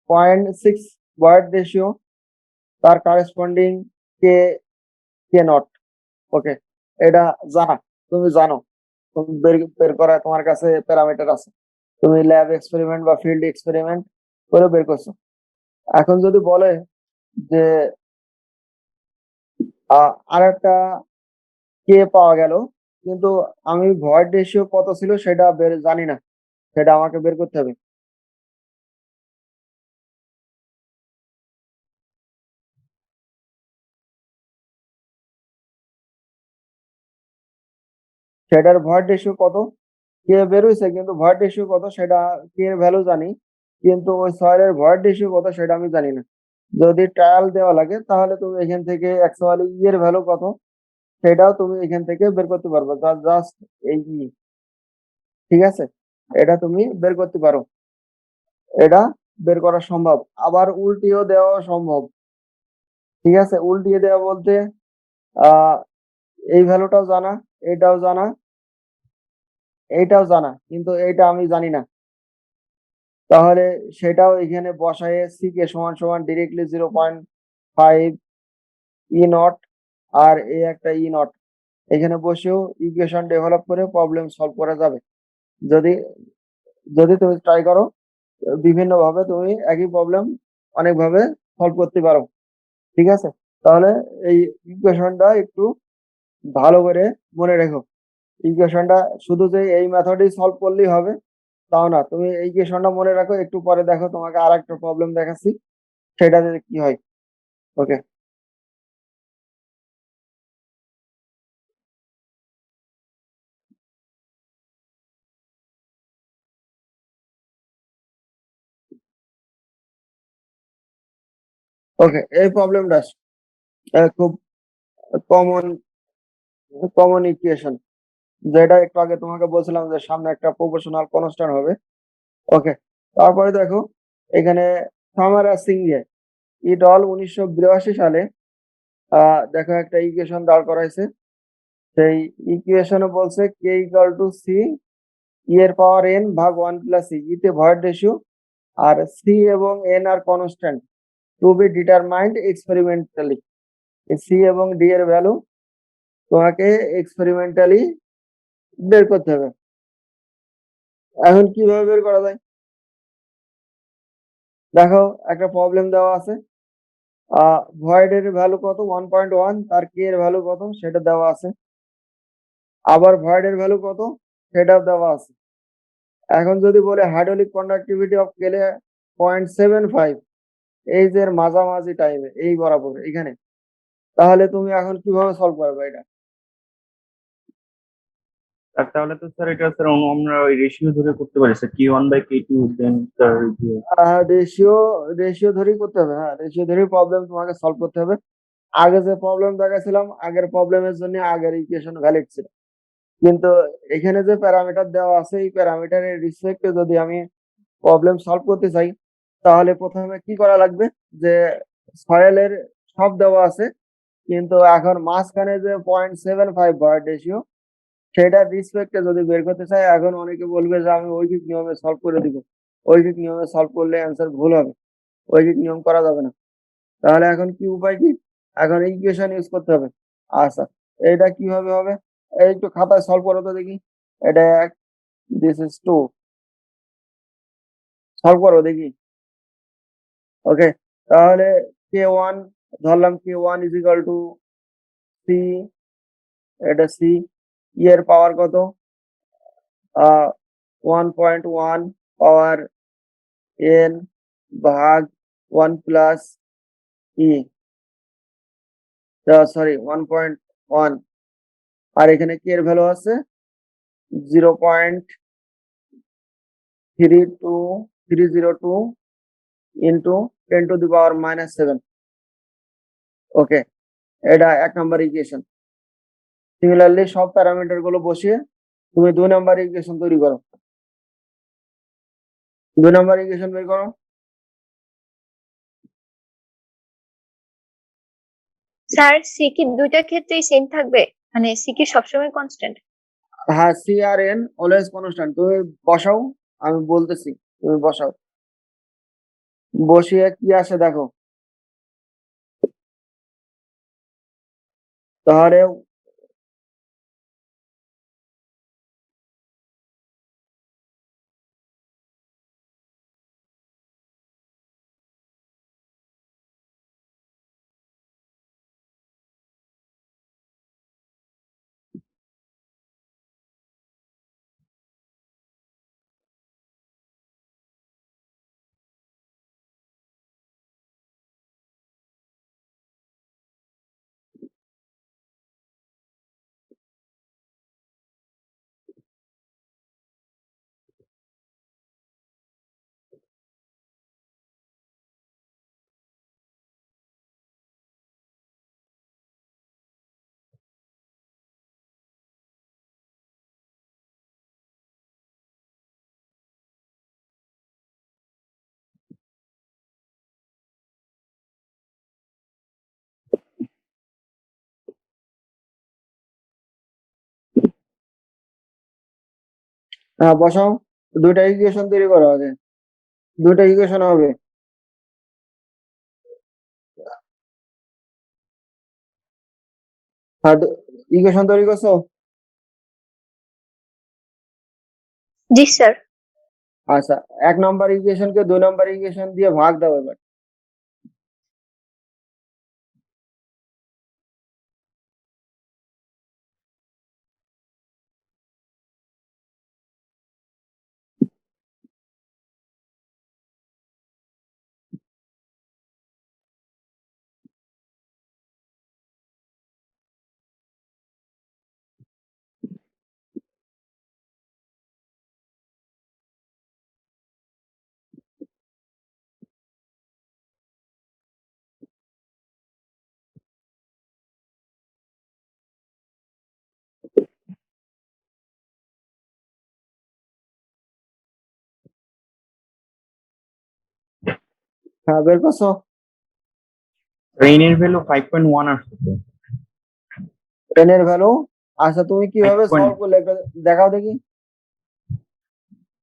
0.6 ওয়ার্ড রেশিও, তার কারেসপন্ডিং কে কে নট। ওকে, এটা জানা, তুমি জানো, তুমি বের বের করা তোমার কাছে প্যারামিটার আছে, তুমি ল্যাব এক্সপেরিমেন্ট বা ফিল্ড এক্সপেরিমেন্ট করে বের করছো। এখন যদি বলে যে আর একটা কে পাওয়া গেল, কিন্তু আমি ভয়েড রেশিও কত ছিল সেটা বের জানি না, সেটা আমাকে বের করতে হবে। সেটার ভয়েড রেশিও কত কে বের হয়েছে, কিন্তু ভয়েড রেশিও কত সেটা কে এর ভ্যালু জানি, কিন্তু ওই সয়েলের ভয়েড রেশিও কত সেটা আমি জানি না। যদি ট্রায়াল দেওয়া লাগে তাহলে তুমি এখান থেকে অ্যাকচুয়ালি ই এর ভ্যালু কত সেটাও তুমি এখান থেকে বের করতে পারবে। জাস্ট এই ই, ঠিক আছে, এটা তুমি বের করতে পারো, এটা বের করা সম্ভব। আবার উল্টিয়েও দেওয়া সম্ভব। ঠিক আছে, উল্টিয়ে দেওয়া বলতে আহ এই ভ্যালুটাও জানা, এটাও জানা, এইটাও জানা, কিন্তু এইটা আমি জানি না। তাহলে সেটাও এখানে বসায় সি কে সমান সমান ডিরেক্টলি 0.5 ই নট আর এই একটা ই নট, এখানে বসেও ইকুয়েশন ডেভেলপ করে প্রবলেম সলভ করা যাবে। যদি যদি তুমি ট্রাই করো, বিভিন্ন ভাবে তুমি একই প্রবলেম অনেক ভাবে সলভ করতে পারো। ঠিক আছে, তাহলে এই ইকুয়েশনটা একটু ভালো করে মনে রেখো। ইকুয়েশনটা শুধু যে এই মেথডেই সলভ করলেই হবে তাও না, তুমি এই ইকুয়েশনটা মনে রাখো। একটু পরে দেখো তোমাকে আর একটা প্রবলেম দেখাচ্ছি, সেটাতে কি হয়। ওকে, ওকে, এই প্রবলেমটা খুব কমন কমন ইকুয়েশন, যেটা একটু আগে তোমাকে বলছিলাম যে সামনে একটা প্রপোর্শনাল কনস্ট্যান্ট হবে। ওকে, তারপরে দেখো এখানে সামারা সিংহে ইট অল 1982 সালে দেখো একটা ইকুয়েশন দাঁড় করাইছে। সেই ইকুয়েশনে বলছে K equal to C E এর পাওয়ার এন ভাগ 1 + ইতে ভয়েড রেশিও, আর সি এবং এন আর constant to be determined experimentally. C এবং ডি এর ভ্যালু তোমাকে এক্সপেরিমেন্টালি বের করতে হবে। এখন কিভাবে বের করা যায়? দেখো একটা প্রবলেম দেওয়া আছে, ভয়েড এর ভ্যালু কত 1.1, তার কে এর ভ্যালু কত সেটা দেওয়া আছে, আবার ভয়েড এর ভ্যালু কত সেটাও দেওয়া আছে। এখন যদি বলে হাইড্রোলিক কন্ডাক্টিভিটি অফ কেলে 0.75, এই যে এর মাঝামাঝি টাইমে এই বরাবর এখানে, তাহলে তুমি এখন কিভাবে সলভ করবে এটা? আর তাহলে তো স্যার এটা স্যার আমরা ওই রেশিও ধরে করতে পারি স্যার, K1/K2 দেন স্যার রেশিও ধরেই করতে হবে। হ্যাঁ, রেশিও ধরেই প্রবলেম তোমাকে সলভ করতে হবে। আগে যে প্রবলেম দেখাছিলাম, আগের প্রবলেমের জন্য আগের ইকুয়েশন ভ্যালিড ছিল, কিন্তু এখানে যে প্যারামিটার দেওয়া আছে এই প্যারামিটারের রেসপেক্টে যদি আমি প্রবলেম সলভ করতে চাই, তাহলে প্রথমে কি করা লাগবে, যে সয়েলের সব দেওয়া আছে, কিন্তু এখন মাঝখানে যে 0.75 ভয়েড রেশিও, সেটার রেসপেক্টে যদি বের করতে চাই, এখন অনেকে বলবে যে আমি ঐকিক নিয়মে সলভ করে দিব। ঐকিক নিয়মে সলভ করলে অ্যান্সার ভুল হবে, ঐকিক নিয়ম করা যাবে না। তাহলে এখন কি উপায় কি? এখন ইকুয়েশন ইউজ করতে হবে। আচ্ছা, এটা কিভাবে হবে? এই একটু খাতায় সলভ করো তো দেখি। এটা 1, দিস ইজ 2, সলভ করো দেখি। ওকে, তাহলে K1 ধরলাম, K1 is equal to C, এটা সি, এর পাওয়ার কত? 1.1 পাওয়ার n ভাগ 1 প্লাস ই, সরি 1.1, আর এখানে কে এর ভ্যালু আছে 0.32302 ইন্টু 10⁻⁻7। ওকে, এটা 1 নম্বর ইকুয়েশন। সিমিলারলি সব প্যারামিটার গুলো বসিয়ে তুমি 2 নম্বর ইকুয়েশন তৈরি করো। 2 নম্বর ইকুয়েশন বের করো। স্যার সি কি দুইটা ক্ষেত্রেই সেম থাকবে, মানে সি কি সবসময় কনস্ট্যান্ট? হ্যাঁ, সি আর এন অলওয়েজ কনস্ট্যান্ট। তুমি বসাও, আমি বলতেছি, তুমি বসাও। বসিয়ে কি আসে দেখো। তাহলে হ্যাঁ বসাও, দুইটা ইকুয়েশন তৈরি করো আগে, দুইটা ইকুয়েশন হবে। হ্যাঁ, ইকুয়েশন তৈরি করছো? জি স্যার। আচ্ছা, 1 নম্বর ইকুয়েশনকে 2 নম্বর ইকুয়েশন দিয়ে ভাগ দাও এবার। হ্যাঁ, বের করছো? n এর ভ্যালু 5.1 আসছে স্যার। 10 এর ভ্যালু। আচ্ছা, তুমি কিভাবে 5.1 সলভ করলে একটু দেখাও দেখি।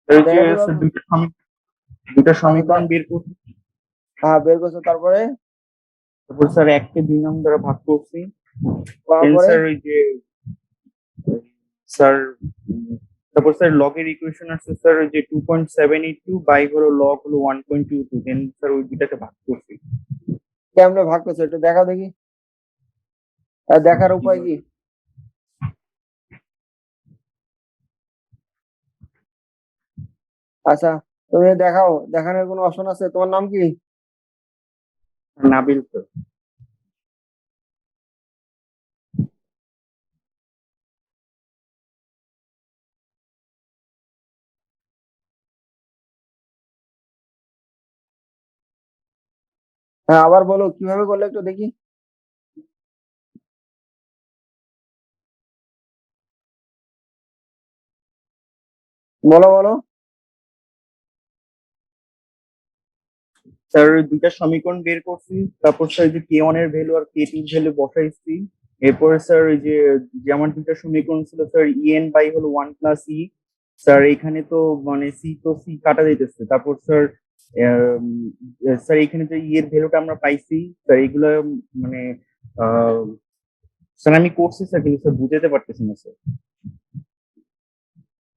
এই যে দেখাতে স্যার পারবে? দুইটা সমীকরণ বের করছি, হ্যাঁ, বের করছো, তারপরে? তারপর স্যার 1 কে 2 নং দ্বারা ভাগ করছি, দেন তারপরে স্যার ওই যে স্যার তারপর স্যার লগের ইকুয়েশন আসছে স্যার ওই যে 2.782 বাই হলো লগ হলো 1.22, দেন স্যার ওই দুটাকে ভাগ করছি। কেমনে ভাগ করছো একটু দেখাও দেখি, আর দেখার উপায় কি? আচ্ছা, তুমি দেখাও, দেখানোর কোনো অপশন আছে? তোমার নাম কি? নাবিল স্যার। হ্যাঁ, আবার বলো কিভাবে করলে একটু দেখি। বলো বলো। স্যার ওই দুইটা সমীকরণ বের করছি, তারপর স্যার যে কে ওয়ান এর value R K to value বসাইছি। এরপরে স্যার ওই যে যে আমার দুইটা সমীকরণ ছিল স্যার ইএন বাই হলো 1+E। স্যার এখানে তো মানে সি তো সি কাটা যাইতেছে, তারপর স্যার স্যার এখানে যে ই এর ভ্যালুটা আমরা পাইছি স্যার এগুলো মানে আহ, স্যার আমি করছি স্যার, কিন্তু স্যার বুঝাতে পারতেছি না স্যার।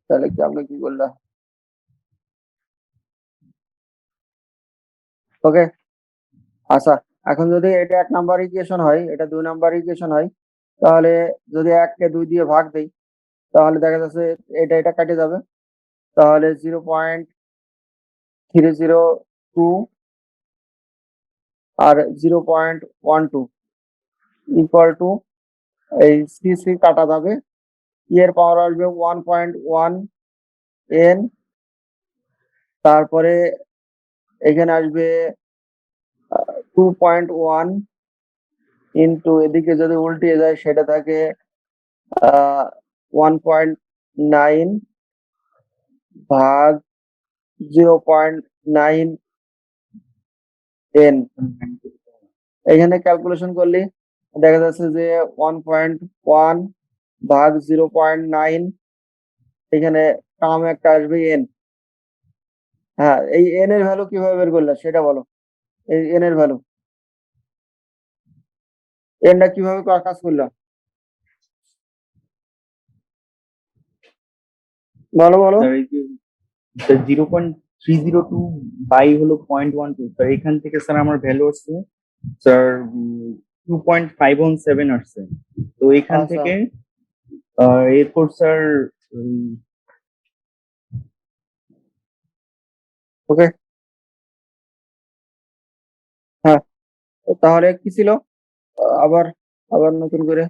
তাহলে কি আমরা কি করলাম? ওকে, আচ্ছা, এখন যদি এটা 1 নাম্বার ইকুয়েশন হয়, এটা 2 নাম্বার ইকুয়েশন হয়, তাহলে যদি 1 কে 2 দিয়ে ভাগ দেই, তাহলে দেখা যাচ্ছে এটা এটা কেটে যাবে। তাহলে 0.302 আর 0.12 ইকুয়াল টু, এই সি সি কাটা যাবে, ই এর পাওয়ার আসবে 1.1 এন, তারপরে এখানে আসবে 2.1 ইন্টু, এদিকে যদি উল্টিয়ে যায় সেটা থাকে 1.9 ভাগ 0.9 এন। এখানে ক্যালকুলেশন করলে দেখা যাচ্ছে যে 1.1 ভাগ 0.9, এখানে টার্ম একটা আসবে এন। হ্যাঁ, এই এন এর ভ্যালু কিভাবে বের করলে সেটা বলো। এই এন এর ভ্যালু, এনটা কিভাবে কাজ করলো বলো বলো। স্যার এই যে 0.302 বাই হলো 0.12, স্যার এখান থেকে স্যার আমার ভ্যালু আসছে স্যার 2.517 আসছে। তো এখান আচ্ছা, থেকে এরপর স্যার ওকে, হ্যাঁ, তো তাহলে কি ছিল? আবার আবার নতুন করে,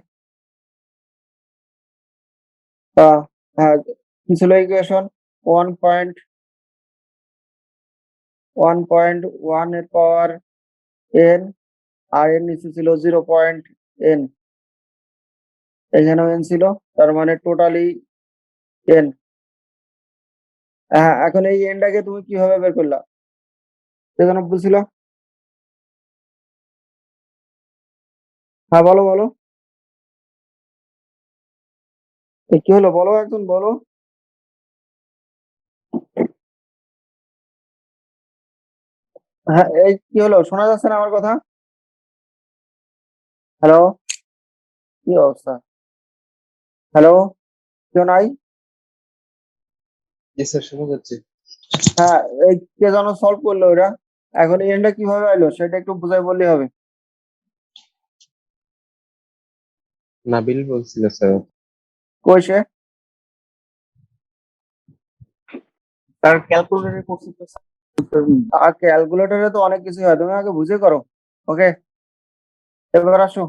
হ্যাঁ, কি ছিল ইকুয়েশন? 1.1 এর পাওয়ার এন, আর এর নিচে ছিল 0.n, এখানেও এন ছিল, তার মানে টোটালি এন। হ্যাঁ, এখন এই এনটাকে তুমি কিভাবে বের করলা সেখানে বুঝছিল? হ্যাঁ, বলো বলো। কি হলো বলো, একজন বলো। হ্যাঁ, এই কি হলো, শোনা যাচ্ছে না আমার কথা? হ্যালো, কি অবস্থা? হ্যালো, কেউ নাই? জি স্যার, শোনা যাচ্ছে। হ্যাঁ, এই কে যেন সলভ করলো ওরা, এখন এই এন্ডটা কিভাবে আইলো সেটা একটু বুঝাই বললে হবে। নাবিল বলছিল স্যার। কই সে? স্যার ক্যালকুলেটরে করছি তো স্যার। আর ক্যালকুলেটরে তো অনেক কিছু হয়, তুমি আগে বুঝে করো। ওকে, এবার আসো।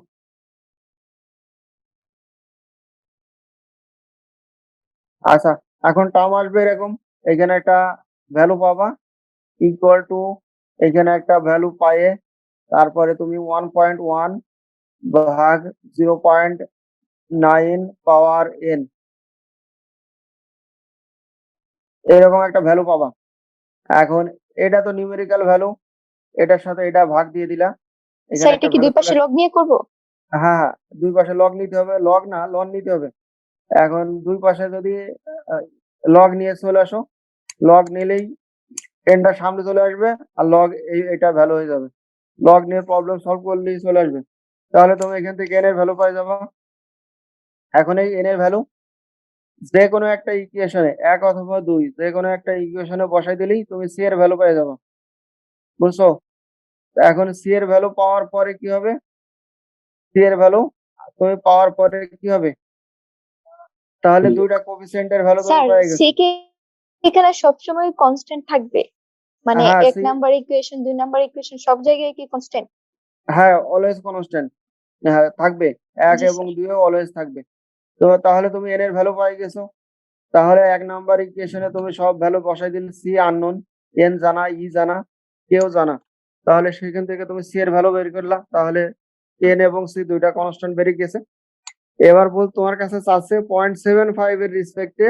আচ্ছা, এখন টার্ম আসবে এরকম, এখানে একটা ভ্যালু পাবা ইকুয়াল টু, এখানে একটা ভ্যালু পায়ে, তারপরে তুমি 1.1 ভাগ 0.9 পাওয়ার এন, এরকম একটা ভ্যালু পাবা। এখন এটা তো নিউমেরিক্যাল ভ্যালু, এটার সাথে এটা ভাগ দিয়ে দিলা, এখানে স্যার এটা একটা কি ভ্যালু দুই চলে পাশে লগ নিয়ে করব? হ্যাঁ হ্যাঁ, দুই পাশে লগ নিতে হবে, লগ না লন নিতে হবে। এখন দুই পাশে যদি লগ নিয়ে চলে আসো, লগ নিলেই এনটা সামনে চলে আসবে, আর লগ এটা ভ্যালু হয়ে যাবে। লগ নিয়ে প্রবলেম সলভ করলেই চলে আসবে। তাহলে তুমি এখান থেকে n এর ভ্যালু পাই যাবা। এখন এই n এর ভ্যালু যে কোনো একটা ইকুয়েশনে 1 অথবা 2 যে কোনো একটা ইকুয়েশনে বসাই দিলেই তুমি c এর ভ্যালু পেয়ে যাবা। বুঝছো? তো এখন c এর ভ্যালু পাওয়ার পরে কি হবে? c এর ভ্যালু তুমি পাওয়ার পরে কি হবে? তাহলে দুইটা কোএফিসিয়েন্টের ভ্যালু তুমি স্যার পেয়ে গেছো। সি কি এখানে সবসময় কনস্ট্যান্ট থাকবে? মানে হ্যাঁ, 1 নাম্বার ইকুয়েশন 2 নাম্বার ইকুয়েশন সব জায়গায় কি কনস্ট্যান্ট? হ্যাঁ, অলওয়েজ কনস্ট্যান্ট। হ্যাঁ, থাকবে। 1 জি এবং স্যার। 2 অলওয়েজ থাকবে। তো তাহলে তুমি n এর ভ্যালু পেয়ে গেছো। তাহলে 1 নাম্বার ইকুয়েশনে তুমি সব ভ্যালু বসাই দিলে c আননোন, n জানা, e জানা, কেও জানা। তাহলে সেখান থেকে তুমি c এর ভ্যালু বের করলা। তাহলে n এবং c দুইটা কনস্ট্যান্ট বেরিয়ে গেছে। এবার তোমার কাছে চাচ্ছে 0.75 এর রেসপেক্টে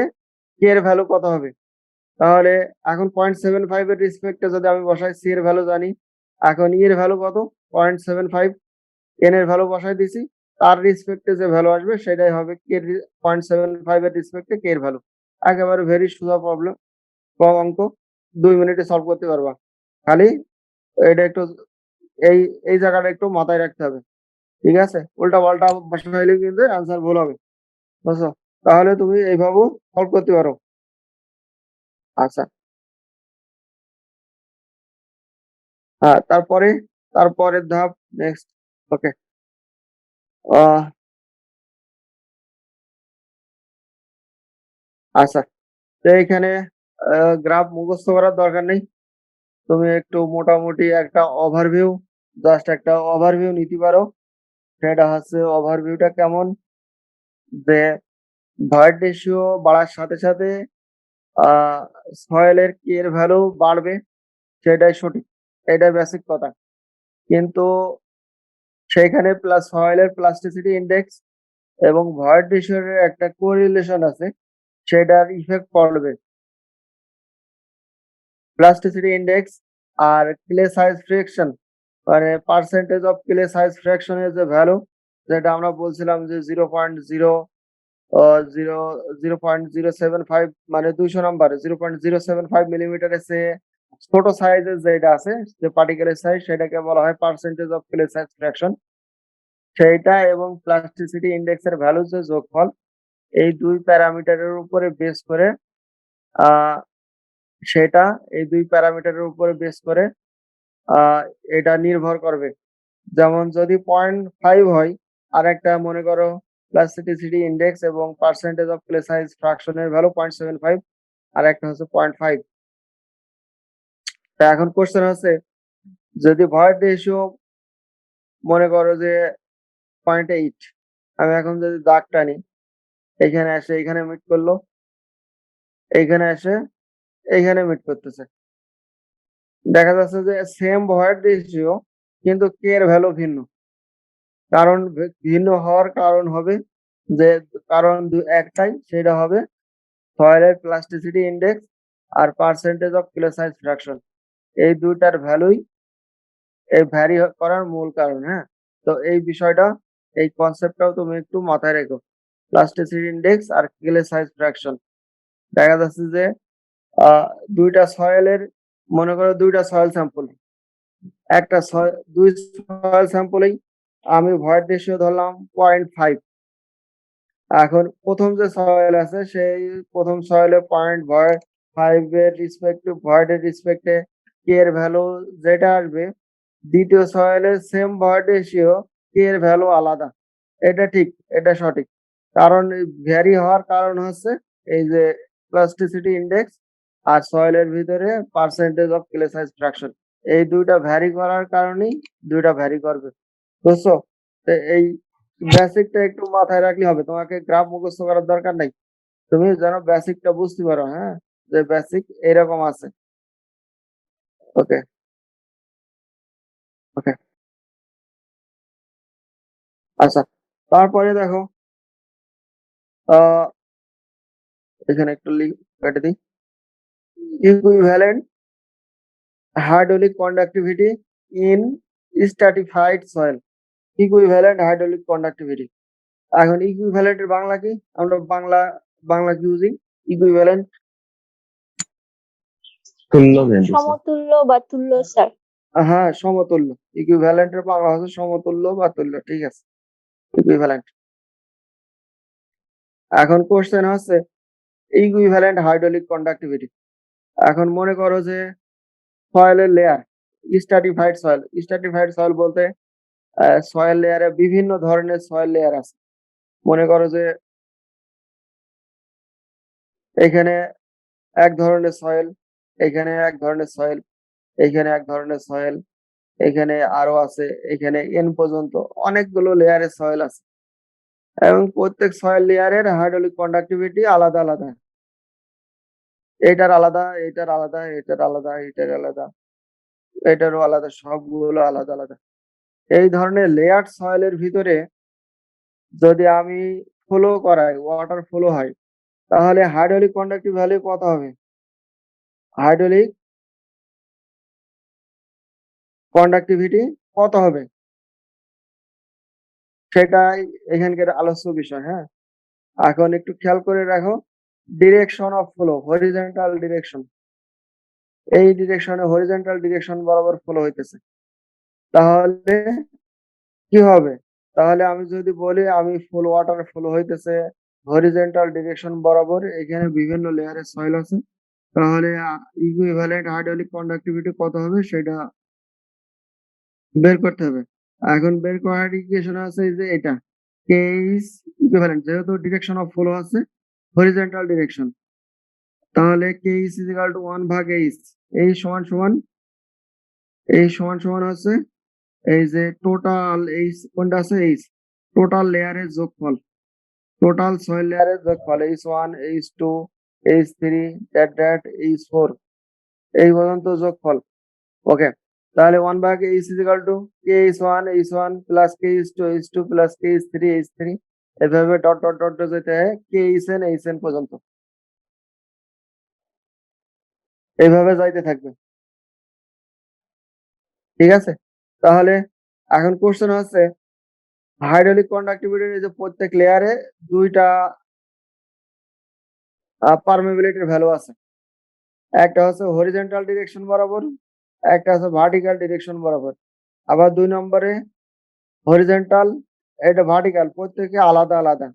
k এর ভ্যালু কত হবে? তাহলে এখন 0.75 এর রেসপেক্টে যদি আমি বসাই c এর ভ্যালু জানি, এখন e এর ভ্যালু কত? 0.75, n এর ভ্যালু বসাই দিছি, তার রেসপেক্টে যে ভ্যালু আসবে সেটাই হবে k এর 0.75 এর রেসপেক্টে k এর ভ্যালু। একেবারে ভেরি সোজা প্রবলেম, অঙ্ক 2 মিনিটে সলভ করতে পারবা। খালি এটা একটু এই এই জায়গাটা একটু মাথায় রাখতে হবে। ঠিক আছে? উল্টা পাল্টা বসাইলে কিন্তু অ্যান্সার ভুল হবে। বুঝছো? তাহলে তুমি এইভাবেও সলভ করতে পারো। আচ্ছা, হ্যাঁ, তারপরের ধাপ নেক্সট। ওকে। আচ্ছা, তো এখানে গ্রাফ মুখস্থ করার দরকার নেই। তুমি একটু মোটামুটি একটা ওভারভিউ, জাস্ট একটা ওভারভিউ নিতে পারো। সেটা হচ্ছে ওভারভিউটা কেমন, যে ভয়েড রেশিও বাড়ার সাথে সাথে সয়েলের কি এর ভ্যালু বাড়বে, সেটাই সঠিক, এটাই বেসিক কথা। কিন্তু সেইখানে প্লাস সয়েলের প্লাস্টিসিটি ইন্ডেক্স এবং ভয়েড রেশিওর একটা কোরিলেশন আছে, সেটার ইফেক্ট পড়বে। প্লাস্টিসিটি ইন্ডেক্স আর ক্লে সাইজ ফ্রিকশন, মানে পার্সেন্টেজ অফ ক্লে সাইজ ফ্র্যাকশনের যে ভ্যালু, যেটা আমরা বলছিলাম যে 0.075, মানে 200 নাম্বার 0.075 মিলিমিটারের চেয়ে ছোট সাইজের যেটা আছে, যে পার্টিকেলের সাইজ, সেটাকে বলা হয় percentage of clay size fraction. সেইটা এবং প্লাস্টিসিটি ইন্ডেক্সের ভ্যালু যে যোগফল, এই দুই প্যারামিটারের উপরে বেস করে আহ সেটা এই দুই প্যারামিটারের উপরে বেস করে আহ এটা নির্ভর করবে। যেমন যদি 0.5 হয়, আর একটা মনে করো প্লাস্টিসিটি ইন্ডেক্স এবং পার্সেন্টেজ অফ ক্লে সাইজ ফ্র্যাকশনের ভ্যালু 0.75, আর একটা হচ্ছে 0.5। তা এখন কোশ্চেন হচ্ছে, যদি ভয়েড রেশিও মনে করো যে 0.8, আমি এখন যদি দাগ টানি, এখানে এসে এখানে মিট করলো, এইখানে এসে এইখানে মিট করতেছে, দেখা যাচ্ছে যে সেম ভয়েড রেশিও কিন্তু কে এর ভ্যালু ভিন্ন। কারণ ভিন্ন হওয়ার কারণ হবে যে, কারণ একটাই, সেটা হবে সয়েলের প্লাস্টিসিটি ইন্ডেক্স আর percentage of clay size fraction, এই দুইটার ভ্যালুই এই ভ্যারি করার মূল কারণ। হ্যাঁ, তো এই বিষয়টা, এই কনসেপ্টটাও তুমি একটু মাথায় রেখো। প্লাস্টিসিটি ইন্ডেক্স আর ক্লে সাইজ ফ্র্যাকশন, দেখা যাচ্ছে যে দুইটা সয়েলের, মনে করো দুইটা সয়েল স্যাম্পল, দুই সয়েল স্যাম্পলেই আমি ভয়েড রেশিও ধরলাম 0.5। এখন প্রথম যে সয়েল আছে, সেই প্রথম সয়েলে 0.5 এর রেসপেক্টে, ভয়েডের রেসপেক্টে কে এর ভ্যালু যেটা আসবে, দ্বিতীয় সয়েলের সেম ভয়েড রেশিও কে এর ভ্যালু আলাদা। এটা ঠিক, এটা সঠিক। কারণ ভ্যারি হওয়ার কারণ হচ্ছে এই যে প্লাস্টিসিটি ইন্ডেক্স আর সয়েলের ভিতরে percentage of clay size fraction, এই দুইটা ভ্যারি করার কারণেই দুইটা ভ্যারি করবে। বুঝছো? তো এই বেসিকটা একটু মাথায় রাখলে হবে, তোমাকে গ্রাফ মুখস্থ করার দরকার নাই। তুমি যেন বেসিকটা বুঝতে পারো, হ্যাঁ, যে বেসিক এরকম আছে। ওকে, ওকে। আচ্ছা, তারপরে দেখো, আহ এখানে একটু কেটে দিই। Equivalent hydraulic conductivity in stratified soil, equivalent hydraulic conductivity. এখন ইকুইভ্যালেন্ট এর বাংলা কি? আমরা বাংলা কি ইউজিং ইকুইভ্যালেন্ট? তুল্য মেরু স্যার। সমতুল্য বা তুল্য স্যার। হ্যাঁ, সমতুল্য। ইকুইভ্যালেন্ট এর বাংলা হচ্ছে সমতুল্য বা তুল্য। ঠিক আছে, ইকুইভ্যালেন্ট। এখন কোশ্চেন হচ্ছে ইকুইভ্যালেন্ট হাইড্রোলিক কন্ডাক্টিভিটি। এখন মনে করো যে সয়েলের layer, stratified soil. Stratified soil বলতে সয়েল লেয়ারে বিভিন্ন ধরনের সয়েল লেয়ার আছে। মনে করো যে এখানে এক ধরনের সয়েল, এখানে এক ধরনের সয়েল, এখানে এক ধরনের সয়েল, এখানে আরো আছে, এখানে এন পর্যন্ত অনেকগুলো লেয়ারের সয়েল আছে এবং প্রত্যেক সয়েল লেয়ারের হাইড্রোলিক কন্ডাক্টিভিটি আলাদা আলাদা। এটার আলাদা, এটার আলাদা, এটার আলাদা, এটার আলাদা, এটারও আলাদা, সবগুলো আলাদা আলাদা। এই ধরনের লেয়ার সয়েলের ভিতরে যদি আমি ফ্লো করাই, ওয়াটার ফ্লো হয়, তাহলে হাইড্রোলিক কন্ডাক্টিভ ভ্যালু কত হবে? হাইড্রোলিক কন্ডাক্টিভিটি কত হবে সেটাই এখানকার আলোচ্য বিষয়। হ্যাঁ, এখন একটু খেয়াল করে রাখো, direction of flow, horizontal direction. এই ডিরেকশনে হরিজন্টাল ডিরেকশন বরাবর ফ্লো হইতেছে, তাহলে কি হবে? তাহলে আমি যদি বলি আমি ফুল ওয়াটার ফ্লো হইতেছে হরিজন্টাল ডিরেকশন বরাবর, এখানে বিভিন্ন লেয়ারের সয়েল আছে, তাহলে ইকুইভ্যালেন্ট হাইড্রোলিক কন্ডাক্টিভিটি কত হবে সেটা বের করতে হবে। এখন বের করার ইকুয়েশন আছে এই যে এটা, কে ইজ ইকুইভ্যালেন্ট, যেহেতু ডিরেকশন অফ ফ্লো আছে হরিজন্টাল ডিরেকশন, তাহলে কে ইজ ইকুয়াল টু 1 ভাগ এইচ। এই সমান সমান, এই সমান সমান হচ্ছে এই যে টোটাল এইচ, কোনটা আছে এইচ, টোটাল লেয়ারের যোগফল, টোটাল সয়েল লেয়ারের যোগফল, H1 H2 H3 that that H4 এই পর্যন্ত যোগফল। ওকে, তাহলে 1 ভাগ H is equal to K H1 H1 plus K H2 H2 plus K H3 H3, এভাবে ডট ডট ডট ডট যেতে হয় কে Hn Hn পর্যন্ত, এইভাবে যাইতে থাকবে। ঠিক আছে, তাহলে এখন কোশ্চেন হচ্ছে হাইড্রোলিক কন্ডাক্টিভিটির এই যে প্রত্যেক লেয়ারে দুইটা পারমেবিলিটির ভ্যালু আছে, একটা হচ্ছে হরিজন্টাল ডিরেকশন বরাবর, একটা হচ্ছে ভার্টিক্যাল ডিরেকশন বরাবর। আবার 2 নম্বরে হরিজন্টাল, এটা ভার্টিক্যাল, প্রত্যেকে আলাদা আলাদা।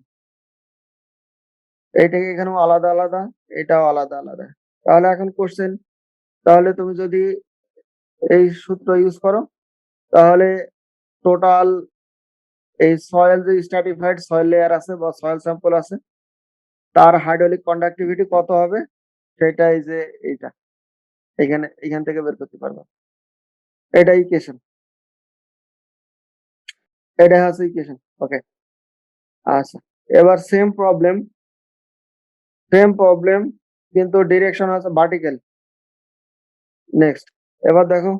এইটাকে এখানেও আলাদা আলাদা, এটাও আলাদা আলাদা। তাহলে এখন কোশ্চেন, তাহলে তুমি যদি এই সূত্র ইউজ করো, তাহলে টোটাল এই সয়েল যে স্ট্রাটিফাইড সয়েল লেয়ার আছে বা সয়েল স্যাম্পল আছে, তার হাইড্রোলিক কন্ডাক্টিভিটি কত হবে সেটা এই যে এইটা, এখান থেকে বের করতে পারবে। এটা ইকুয়েশন, এটা হচ্ছে ইকুয়েশন। ওকে, আচ্ছা, এবার সেম প্রবলেম কিন্তু ডিরেকশন আছে ভার্টিক্যাল। নেক্সট, এবার দেখো,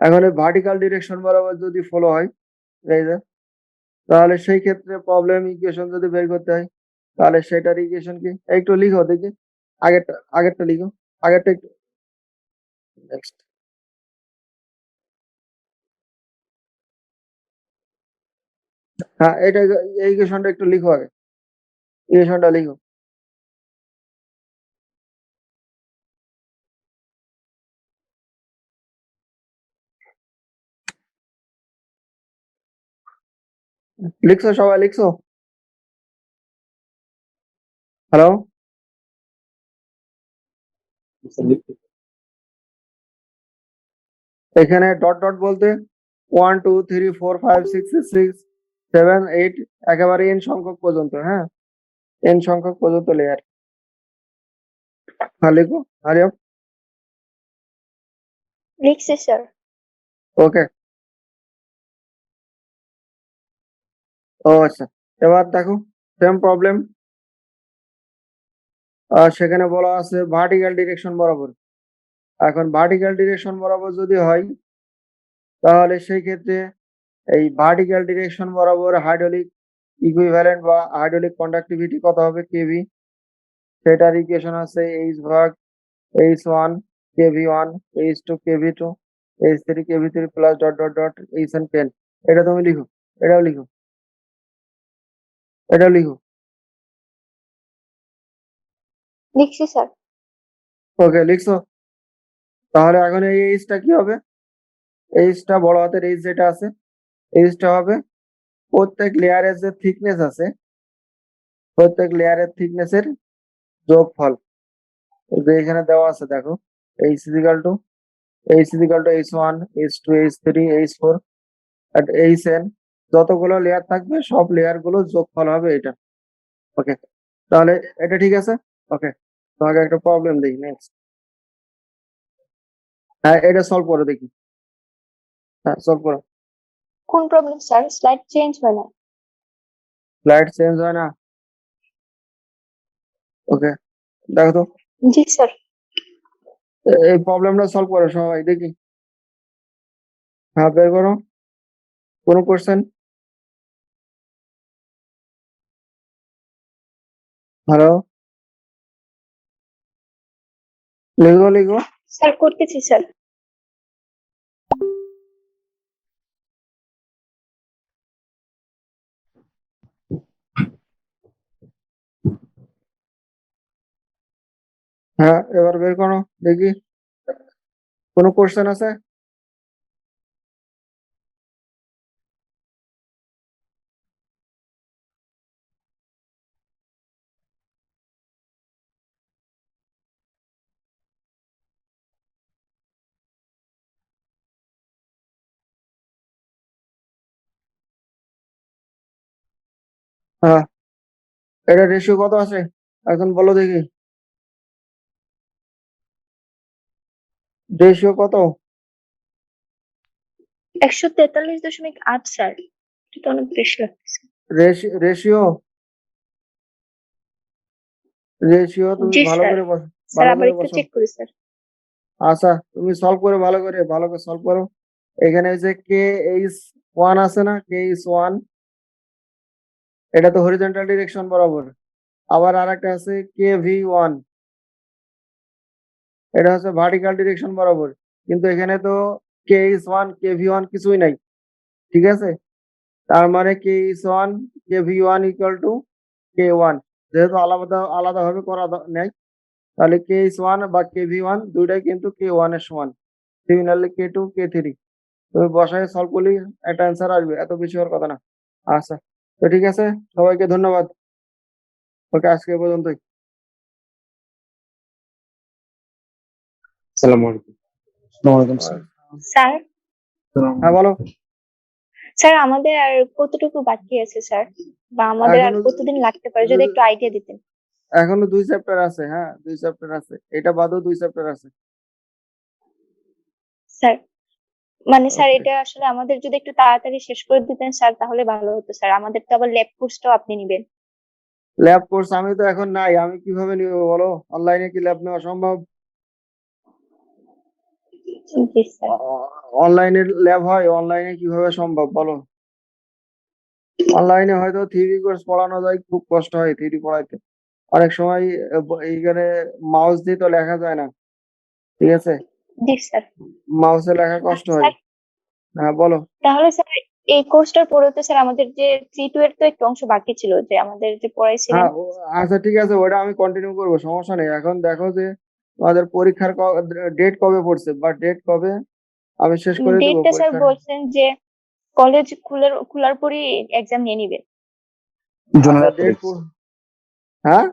এখন এই ভার্টিক্যাল ডিরেকশন বরাবর যদি ফলো হয় এই যে, তাহলে সেই ক্ষেত্রে প্রবলেম ইকুয়েশন যদি বের করতে হয়, তাহলে সেটার ইকুয়েশন কি একটু লিখো দেখি। আগেরটা লিখো, আগেরটা একটু। নেক্সট, হ্যাঁ, এটা এই ইকুয়েশনটা একটু লিখো, আগে ইকুয়েশনটা লিখো। লিখছো সবাই, লিখছো? হ্যালো, এখানে ডট ডট বলতে 1 2 3 4 5 6 6 7 8 একেবারে এন সংখ্যক পর্যন্ত। হ্যাঁ, এন সংখ্যক পর্যন্ত লেয়ার। হ্যাঁ, লিখো, আরে লিখছি স্যার। ওকে। ও আচ্ছা, এবার দেখো সেম প্রবলেম, সেখানে বলা আছে ভার্টিক্যাল ডিরেকশন বরাবর। এখন ভার্টিক্যাল ডিরেকশন বরাবর যদি হয়, তাহলে সেই ক্ষেত্রে এই ভার্টিক্যাল ডিরেকশন বরাবর হাইড্রোলিক ইকুইভ্যালেন্ট বা হাইড্রোলিক কন্ডাক্টিভিটি কত হবে কেভি, সেটার ইকুয়েশন আছে এইচ ভাগ H1 KV1 H2 KV2 H3 KV3 plus dot dot dot Hn 10। এটা তুমি লিখো, এটাও লিখো, এটাও লিখো। লিখছি স্যার। ওকে, লিখছো? তাহলে এখন এই এইচটা কি হবে? এইচটা বড় হাতের এইচ যেটা আছে, এইচটা হবে প্রত্যেক লেয়ারের যে থিকনেস আছে, প্রত্যেক লেয়ারের থিকনেসের যোগফল। এই যে এখানে দেওয়া আছে দেখো, H is equal to H1, H2, H3, H4 আর Hn, যতগুলো লেয়ার থাকবে সব লেয়ার গুলো যোগফল হবে এটা। ওকে, তাহলে এটা ঠিক আছে। ওকে, তোমাকে একটা প্রবলেম দিই নেক্সট। হ্যাঁ, এটা সলভ করো দেখি। হ্যাঁ, সলভ করো। কোন প্রবলেম স্যার? স্লাইড চেঞ্জ হয় না। লাইট চেঞ্জ হয় না? ওকে, দেখো তো জি স্যার। এই প্রবলেমটা সলভ করো সবাই দেখি। হ্যাঁ, বের করো কোনো কোশ্চেন। হ্যালো, লিখো লিখো। স্যার করতেছি স্যার। হ্যাঁ, এবার বের করো দেখি কোনো কোশ্চেন আছে। হ্যাঁ, এটা রেশিও কত আছে এখন বলো দেখি, রেশিও কত? 143.8 স্যার। এটা তো অনেক বেশি লাগতেছে। রেশিও রেশিও তুমি জি ভালো স্যার। করে বসো, স্যার ভালো আবার করে একটু বসো। চেক করি স্যার। আচ্ছা, তুমি সলভ করে ভালো করে সলভ করো। এখানে যে K-H1 আছে না, K-H1, এটা তো হরিজন্টাল ডিরেকশন বরাবর। আবার আরেকটা আছে KV1, এটা হচ্ছে ভার্টিক্যাল ডিরেকশন বরাবর। কিন্তু এখানে তো K-H1 KV1 কিছুই নাই, ঠিক আছে? তার মানে K-H1 KV1 equal to K1, যেহেতু আলাদা আলাদা ভাবে করা নেই, তাহলে K-H1 বা KV1 দুইটাই কিন্তু K1 এর সমান। সিমিলারলি K2 K3 তুমি বসায় সলভ করলেই একটা অ্যান্সার আসবে, এত বেশি হওয়ার কথা না। আচ্ছা, তো ঠিক আছে, সবাইকে ধন্যবাদ। ওকে, আজকে এ পর্যন্তই। আসসালামু আলাইকুম। আসসালামু আলাইকুম স্যার। স্যার, হ্যাঁ বলো। স্যার আমাদের আর কতটুকু বাকি আছে স্যার? বা আমাদের আর এখনো কতদিন লাগতে পারে যদি একটু আইডিয়া দিতেন। এখনো 2 চ্যাপ্টার আছে। হ্যাঁ, 2 চ্যাপ্টার আছে, এটা বাদেও 2 চ্যাপ্টার আছে। স্যার মানে স্যার ওকে, এটা আসলে আমাদের যদি একটু তাড়াতাড়ি শেষ করে দিতেন স্যার তাহলে ভালো হতো স্যার। আমাদের তো আবার ল্যাব কোর্সটাও আপনি নিবেন। ল্যাব কোর্স আমি তো এখন নাই, আমি কিভাবে নিব বলো? অনলাইনে কি ল্যাব নেওয়া সম্ভব? জি স্যার। অনলাইনে ল্যাব হয়? অনলাইনে কিভাবে সম্ভব বলো? অনলাইনে হয়তো থিওরি কোর্স পড়ানো যায়, খুব কষ্ট হয় থিওরি পড়াইতে। অনেক সময় এইখানে মাউস দিয়ে তো লেখা যায় না, ঠিক আছে? জি স্যার। মাউসে লেখা কষ্ট হয়। স্যার হ্যাঁ বলো। তাহলে স্যার এই কোর্সটার পরে তো স্যার আমাদের যে 3-2 এর তো একটু অংশ বাকি ছিল যে আমাদের যে পড়াইছিলেন। হ্যাঁ, আচ্ছা ঠিক আছে, ওটা আমি কন্টিনিউ করবো, সমস্যা নেই। এখন দেখো যে তোমাদের পরীক্ষার ডেট কবে পড়ছে বা ডেট কবে, আমি শেষ করে দিব ডেটটা স্যার পরীক্ষার। বলছেন যে কলেজ খোলার পরই এক্সাম নিয়ে নিবেন। জুনের আচ্ছা, 8 তারিখ। হ্যাঁ,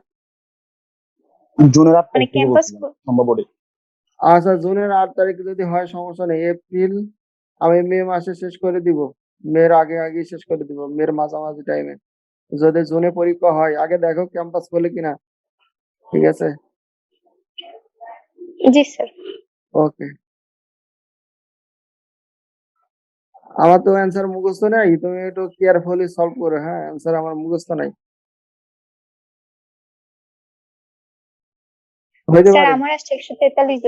জুনের 8 মানে তারিখ থেকে ক্যাম্পাস। বলছিলাম সম্ভবত। আচ্ছা জুনের 8 তারিখ যদি হয় সমস্যা নেই। এপ্রিল, আমি মে মাসে শেষ করে দিব, মের আগে আগে শেষ করে দিব, মের মাঝামাঝি টাইমে। যদি জুনে পরীক্ষা হয়, আগে দেখো ক্যাম্পাস খোলে কিনা, ঠিক আছে? জি স্যার। ওকে, আমার তো অ্যান্সার মুখস্থ নাই, তুমি একটু কেয়ারফুলি সলভ করো। হ্যাঁ, অ্যান্সার আমার মুখস্থ নাই, হইতে স্যার পারে। আমার আসছে 143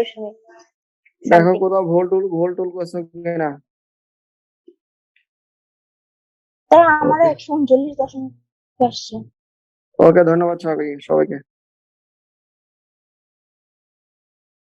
দেখো সামথিং। কোথাও ভুল টুল করছো কিনা। স্যার আমারও ওকে, 139 আসছে। ওকে, ধন্যবাদ সবাইকে।